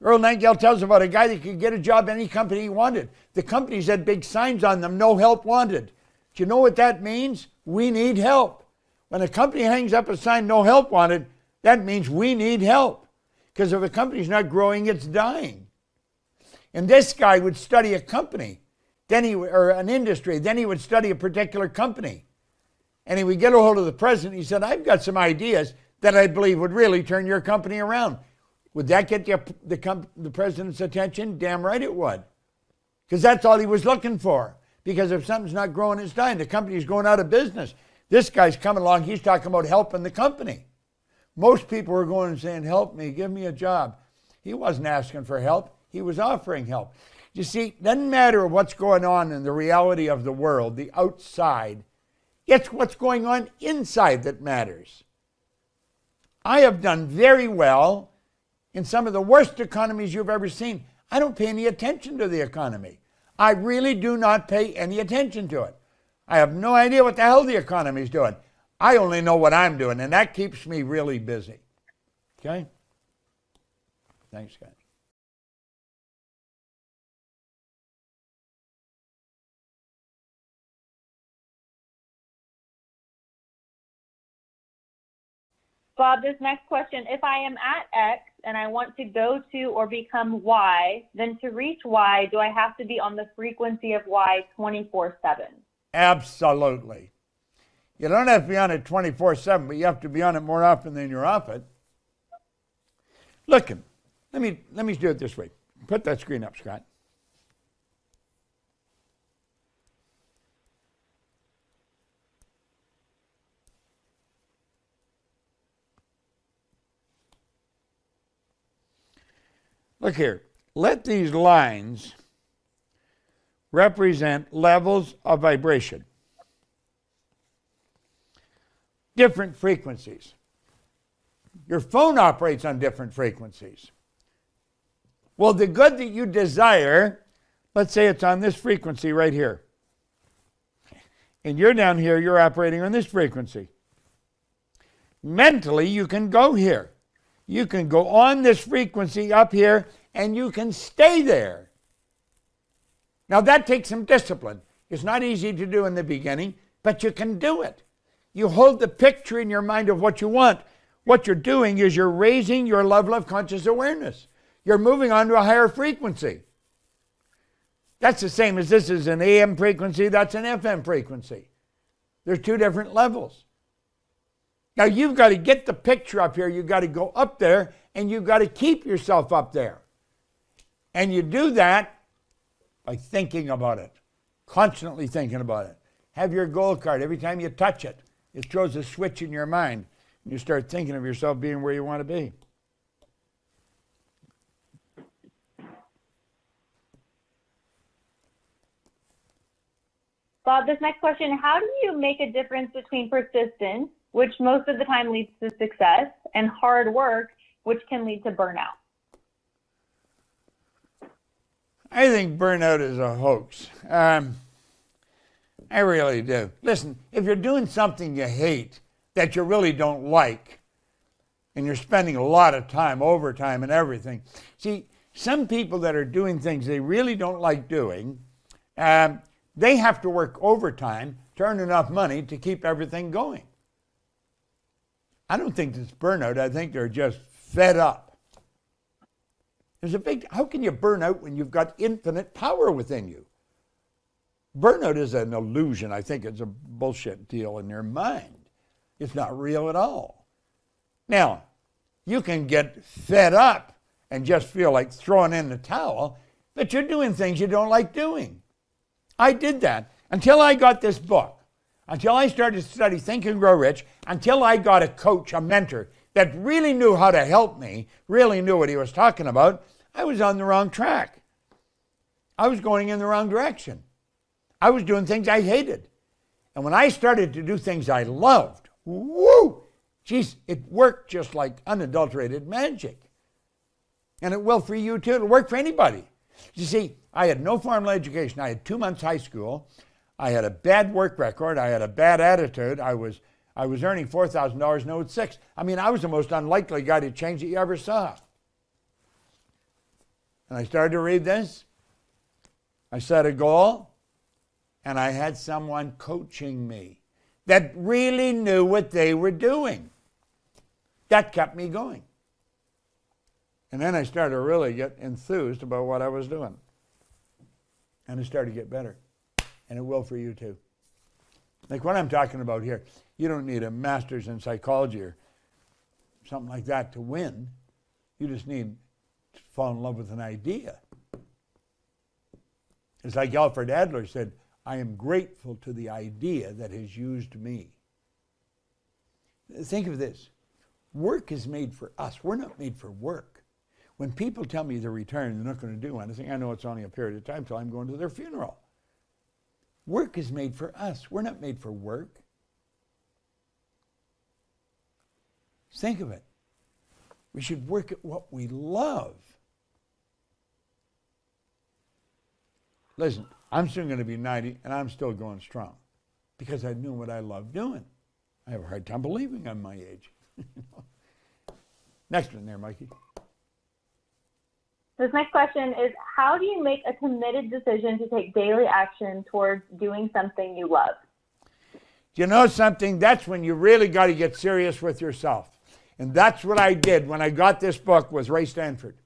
Earl Nightingale tells about a guy that could get a job any company he wanted. The companies had big signs on them, no help wanted. Do you know what that means? We need help. When a company hangs up a sign, no help wanted, that means we need help. Because if a company's not growing, it's dying. And this guy would study a company, or an industry, then he would study a particular company. And he would get a hold of the president. He said, I've got some ideas that I believe would really turn your company around. Would that get the president's attention? Damn right it would. Because that's all he was looking for. Because if something's not growing, it's dying. The company's going out of business. This guy's coming along, he's talking about helping the company. Most people are going and saying, help me, give me a job. He wasn't asking for help, he was offering help. You see, it doesn't matter what's going on in the reality of the world, the outside. It's what's going on inside that matters. I have done very well in some of the worst economies you've ever seen. I don't pay any attention to the economy. I really do not pay any attention to it. I have no idea what the hell the economy is doing. I only know what I'm doing, and that keeps me really busy. Okay? Thanks, guys. Bob, this next question, if I am at X and I want to go to or become Y, then to reach Y, do I have to be on the frequency of Y 24/7? Absolutely. You don't have to be on it 24/7, but you have to be on it more often than you're off it. Look, let me do it this way. Put that screen up, Scott. Look here. Let these lines represent levels of vibration. Different frequencies. Your phone operates on different frequencies. Well, the good that you desire, let's say it's on this frequency right here. And you're down here, you're operating on this frequency. Mentally, you can go here. You can go on this frequency up here, and you can stay there. Now, that takes some discipline. It's not easy to do in the beginning, but you can do it. You hold the picture in your mind of what you want. What you're doing is you're raising your level of conscious awareness. You're moving on to a higher frequency. That's the same as this is an AM frequency, that's an FM frequency. There's two different levels. Now, you've got to get the picture up here. You've got to go up there, and you've got to keep yourself up there. And you do that by thinking about it, constantly thinking about it. Have your goal card. Every time you touch it, it throws a switch in your mind. And you start thinking of yourself being where you want to be. Bob, this next question, how do you make a difference between persistence, which most of the time leads to success, and hard work, which can lead to burnout? I think burnout is a hoax. I really do. Listen, if you're doing something you hate, that you really don't like, and you're spending a lot of time, overtime and everything. See, some people that are doing things they really don't like doing, they have to work overtime to earn enough money to keep everything going. I don't think it's burnout. I think they're just fed up. There's a big, how can you burn out when you've got infinite power within you? Burnout is an illusion. I think it's a bullshit deal in your mind. It's not real at all. Now, you can get fed up and just feel like throwing in the towel, but you're doing things you don't like doing. I did that until I got this book, until I started to study Think and Grow Rich, until I got a coach, a mentor that really knew how to help me, really knew what he was talking about. I was on the wrong track. I was going in the wrong direction. I was doing things I hated. And when I started to do things I loved, woo, geez, it worked just like unadulterated magic. And it will for you too. It'll work for anybody. You see, I had no formal education. I had 2 months high school. I had a bad work record. I had a bad attitude. I was earning $4,000 and owed $6,000. I mean, I was the most unlikely guy to change that you ever saw. And I started to read this. I set a goal. And I had someone coaching me that really knew what they were doing. That kept me going. And then I started to really get enthused about what I was doing. And it started to get better. And it will for you too. Like what I'm talking about here, you don't need a master's in psychology or something like that to win. You just need to fall in love with an idea. It's like Alfred Adler said, I am grateful to the idea that has used me. Think of this. Work is made for us. We're not made for work. When people tell me they're retiring, they're not going to do anything, I know it's only a period of time until I'm going to their funeral. Work is made for us. We're not made for work. Think of it. We should work at what we love. Listen, I'm soon going to be 90, and I'm still going strong because I knew what I love doing. I have a hard time believing I'm my age. Next one there, Mikey. This next question is, how do you make a committed decision to take daily action towards doing something you love? Do you know something? That's when you really got to get serious with yourself. And that's what I did when I got this book with Ray Stanford.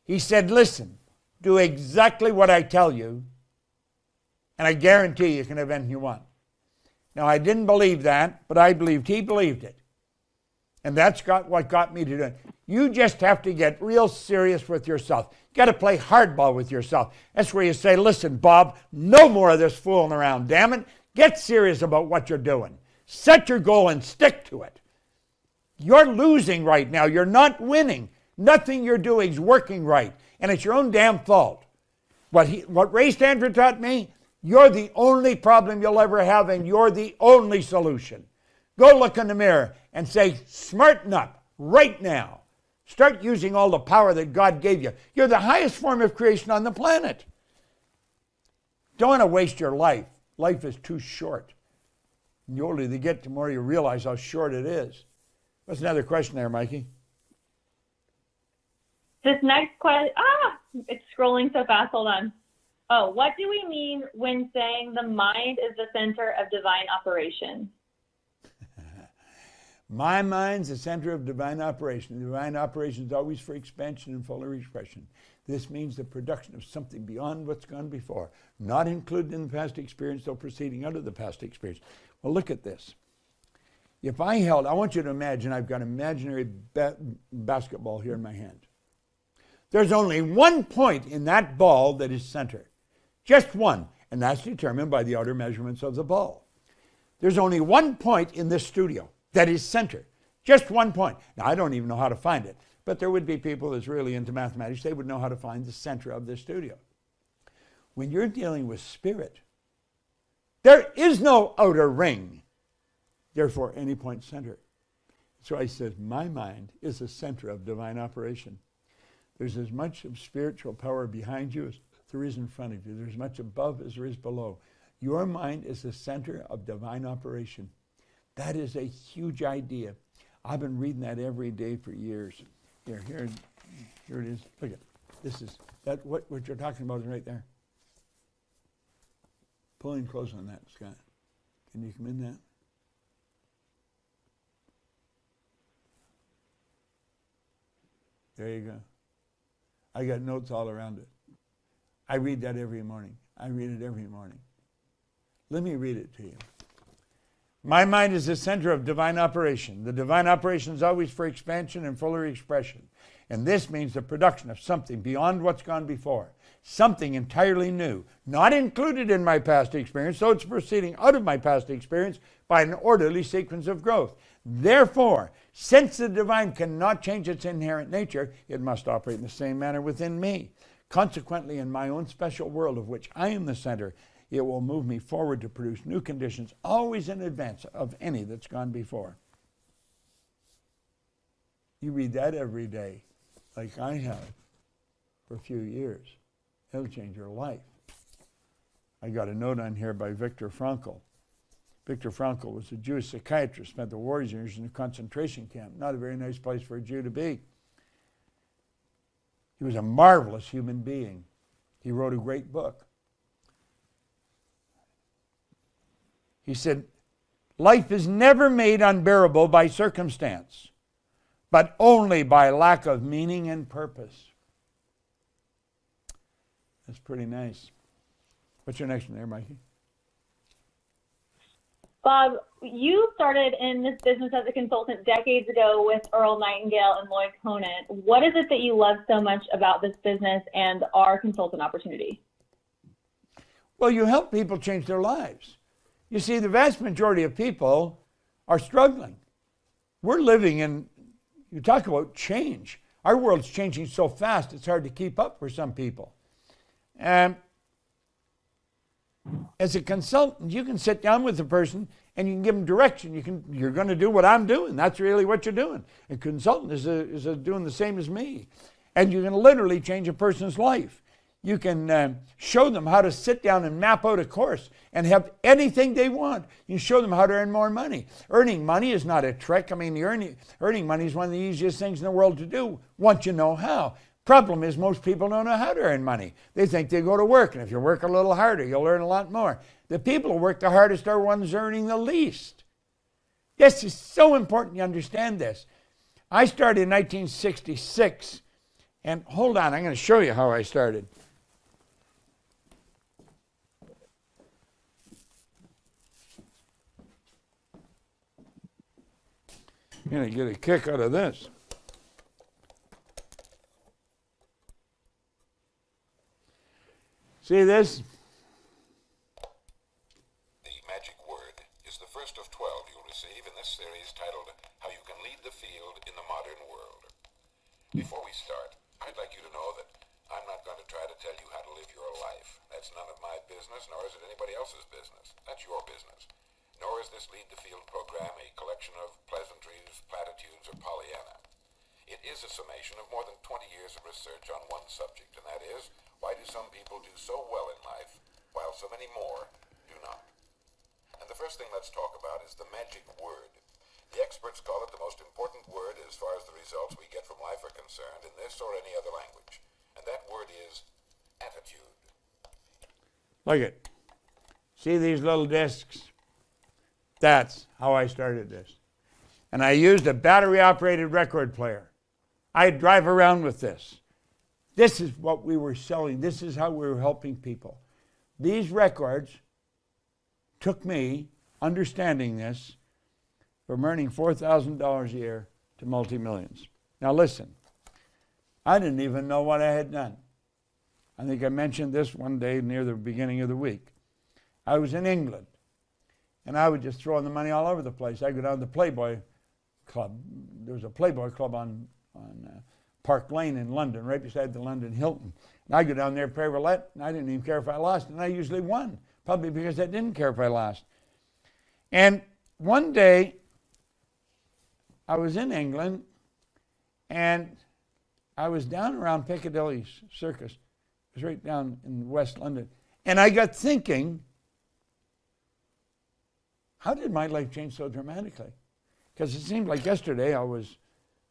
He said, listen, do exactly what I tell you, and I guarantee you can have anything you want. Now, I didn't believe that, but I believed he believed it. And that's what got me to do it. You just have to get real serious with yourself. You got to play hardball with yourself. That's where you say, listen, Bob, no more of this fooling around, damn it. Get serious about what you're doing. Set your goal and stick to it. You're losing right now. You're not winning. Nothing you're doing is working right. And it's your own damn fault. What Ray Stanford taught me, you're the only problem you'll ever have, and you're the only solution. Go look in the mirror and say, smarten up right now. Start using all the power that God gave you. You're the highest form of creation on the planet. Don't want to waste your life. Life is too short. And the older you get, the more you realize how short it is. What's another question there, Mikey? This next question, it's scrolling so fast, hold on. Oh, what do we mean when saying the mind is the center of divine operation? My mind's the center of divine operation. Divine operation is always for expansion and fuller expression. This means the production of something beyond what's gone before, not included in the past experience, though proceeding out of the past experience. Well, look at this. If I want you to imagine I've got an imaginary basketball here in my hand. There's only one point in that ball that is center. Just one, and that's determined by the outer measurements of the ball. There's only one point in this studio that is center. Just one point. Now, I don't even know how to find it, but there would be people that's really into mathematics. They would know how to find the center of this studio. When you're dealing with spirit, there is no outer ring. Therefore, any point center. So I said, my mind is the center of divine operation. There's as much of spiritual power behind you as there is in front of you. There's as much above as there is below. Your mind is the center of divine operation. That is a huge idea. I've been reading that every day for years. Here it is. Look at this. Is that what you're talking about is right there. Pulling close on that, Scott. Can you come in that? There you go. I got notes all around it. I read that every morning. I read it every morning. Let me read it to you. My mind is the center of divine operation. The divine operation is always for expansion and fuller expression. And this means the production of something beyond what's gone before. Something entirely new, not included in my past experience, so it's proceeding out of my past experience by an orderly sequence of growth. Therefore, since the divine cannot change its inherent nature, it must operate in the same manner within me. Consequently, in my own special world of which I am the center, it will move me forward to produce new conditions, always in advance of any that's gone before. You read that every day, like I have for a few years. It'll change your life. I got a note on here by Viktor Frankl. Viktor Frankl was a Jewish psychiatrist, spent the war years in a concentration camp. Not a very nice place for a Jew to be. He was a marvelous human being. He wrote a great book. He said, life is never made unbearable by circumstance, but only by lack of meaning and purpose. That's pretty nice. What's your next one there, Mikey? Bob, you started in this business as a consultant decades ago with Earl Nightingale and Lloyd Conant. What is it that you love so much about this business and our consultant opportunity? Well, you help people change their lives. You see, the vast majority of people are struggling. We're living in, you talk about change. Our world's changing so fast, it's hard to keep up for some people. And as a consultant, you can sit down with a person and you can give them direction. You're going to do what I'm doing. That's really what you're doing. A consultant is doing the same as me. And you can literally change a person's life. You can show them how to sit down and map out a course and have anything they want. You show them how to earn more money. Earning money is not a trick. I mean, earning money is one of the easiest things in the world to do once you know how. Problem is, most people don't know how to earn money. They think they go to work, and if you work a little harder, you'll earn a lot more. The people who work the hardest are ones earning the least. Yes, it's so important you understand this. I started in 1966, and hold on, I'm going to show you how I started. You're going to get a kick out of this. See this? The magic word is the first of 12 you'll receive in this series titled How You Can Lead the Field in the Modern World. Before we start, I'd like you to know that I'm not going to try to tell you how to live your life. That's none of my business, nor is it anybody else's business. That's your business. Nor is this Lead the Field program a collection of pleasantries, platitudes, or Pollyanna. It is a summation of more than 20 years of research on one subject, and that is, why do some people do so well in life, while so many more do not? And the first thing let's talk about is the magic word. The experts call it the most important word as far as the results we get from life are concerned in this or any other language. And that word is attitude. Look at, see these little discs? That's how I started this. And I used a battery-operated record player. I'd drive around with this. This is what we were selling. This is how we were helping people. These records took me, understanding this, from earning $4,000 a year to multi-millions. Now listen, I didn't even know what I had done. I think I mentioned this one day near the beginning of the week. I was in England, and I would just throw the money all over the place. I'd go down to the Playboy Club. There was a Playboy Club on Park Lane in London, right beside the London Hilton. And I'd go down there, play roulette, and I didn't even care if I lost, and I usually won, probably because I didn't care if I lost. And one day, I was in England, and I was down around Piccadilly Circus. It was right down in West London. And I got thinking, how did my life change so dramatically? Because it seemed like yesterday I was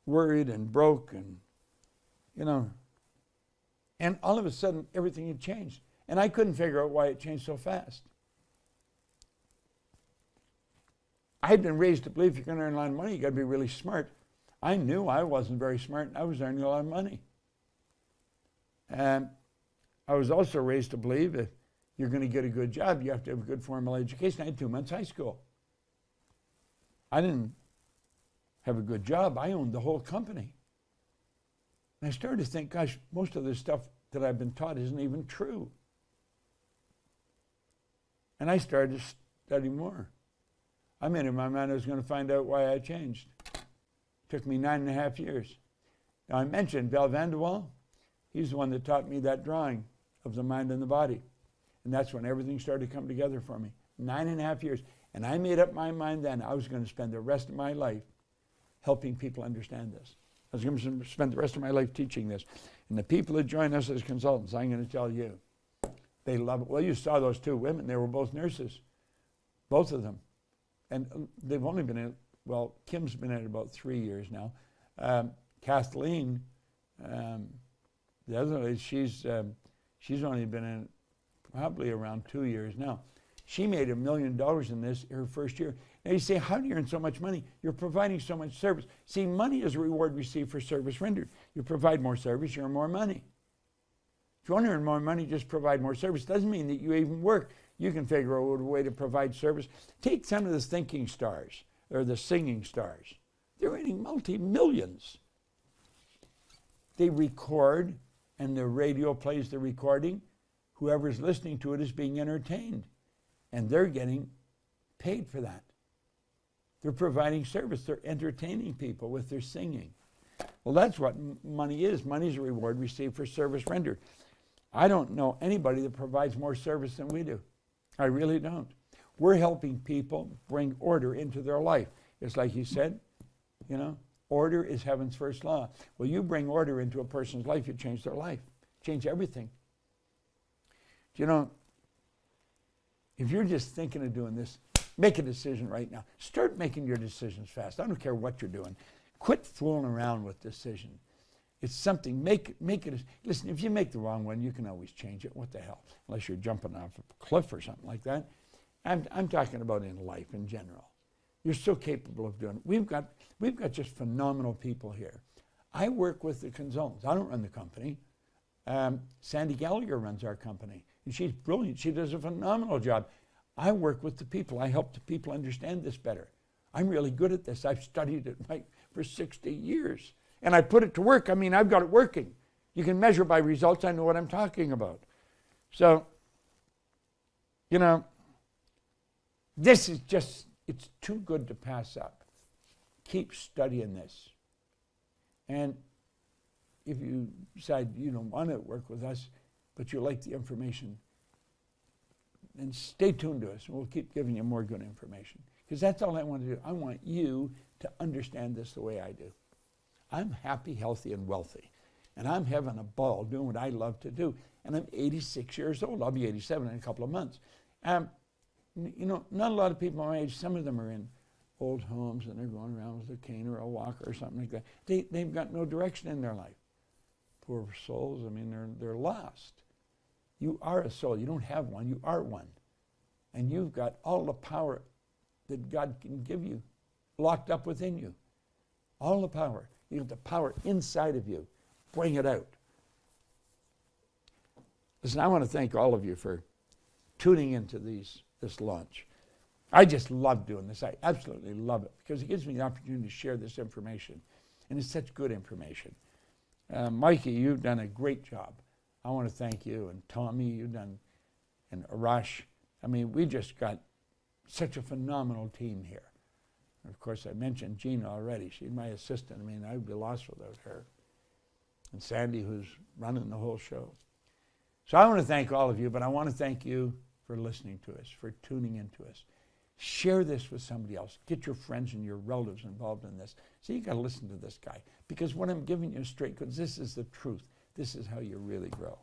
worried and broke and, you know, and all of a sudden everything had changed. And I couldn't figure out why it changed so fast. I had been raised to believe if you're going to earn a lot of money, you got to be really smart. I knew I wasn't very smart, and I was earning a lot of money. And I was also raised to believe if you're going to get a good job, you have to have a good formal education. I had 2 months high school. I didn't have a good job. I owned the whole company. And I started to think, gosh, most of this stuff that I've been taught isn't even true. And I started to study more. I made in my mind I was going to find out why I changed. It took me 9.5 years. Now I mentioned Val Vanderwall. He's the one that taught me that drawing of the mind and the body. And that's when everything started to come together for me. 9.5 years. And I made up my mind then I was going to spend the rest of my life helping people understand this. I was going to spend the rest of my life teaching this. And the people that join us as consultants, I'm going to tell you, they love it. Well, you saw those 2 women. They were both nurses, both of them. And they've only been in, well, Kim's been in it about 3 years now. Kathleen, the other lady, she's only been in it probably around 2 years now. She made $1 million in this her first year. Now you say, how do you earn so much money? You're providing so much service. See, money is a reward received for service rendered. You provide more service, you earn more money. If you want to earn more money, just provide more service. Doesn't mean that you even work. You can figure out a way to provide service. Take some of the thinking stars, or the singing stars. They're earning multi-millions. They record, and the radio plays the recording. whoever's listening to it is being entertained, and they're getting paid for that. They're providing service. They're entertaining people with their singing. Well, that's what money is. Money is a reward received for service rendered. I don't know anybody that provides more service than we do. I really don't. We're helping people bring order into their life. It's like you said, you know, order is heaven's first law. Well, you bring order into a person's life, you change their life, change everything. You know, if you're just thinking of doing this, make a decision right now. Start making your decisions fast. I don't care what you're doing. Quit fooling around with decision. It's something, make it. Listen, if you make the wrong one, you can always change it. What the hell? Unless you're jumping off a cliff or something like that. I'm talking about in life in general. You're so capable of doing it. We've got just phenomenal people here. I work with the consultants. I don't run the company. Sandy Gallagher runs our company, and she's brilliant. She does a phenomenal job. I work with the people. I help the people understand this better. I'm really good at this. I've studied it for 60 years. And I put it to work. I mean, I've got it working. You can measure by results. I know what I'm talking about. So, you know, this is just, it's too good to pass up. Keep studying this. And if you decide you don't want to work with us, but you like the information, then stay tuned to us, and we'll keep giving you more good information. Because that's all I want to do. I want you to understand this the way I do. I'm happy, healthy, and wealthy. And I'm having a ball doing what I love to do. And I'm 86 years old. I'll be 87 in a couple of months. You know, not a lot of people my age, some of them are in old homes and they're going around with a cane or a walker or something like that. They've got no direction in their life. Poor souls, I mean, they're lost. You are a soul. You don't have one. You are one. And you've got all the power that God can give you locked up within you. All the power. You have the power inside of you. Bring it out. Listen, I want to thank all of you for tuning into this launch. I just love doing this. I absolutely love it because it gives me the opportunity to share this information. And it's such good information. Mikey, you've done a great job. I want to thank you. And Tommy, you've done, and Arash. I mean, we just got such a phenomenal team here. And of course, I mentioned Gina already. She's my assistant. I mean, I'd be lost without her. And Sandy, who's running the whole show. So I want to thank all of you, but I want to thank you for listening to us, for tuning into us. Share this with somebody else. Get your friends and your relatives involved in this. So you got to listen to this guy. Because what I'm giving you is straight, because this is the truth. This is how you really grow.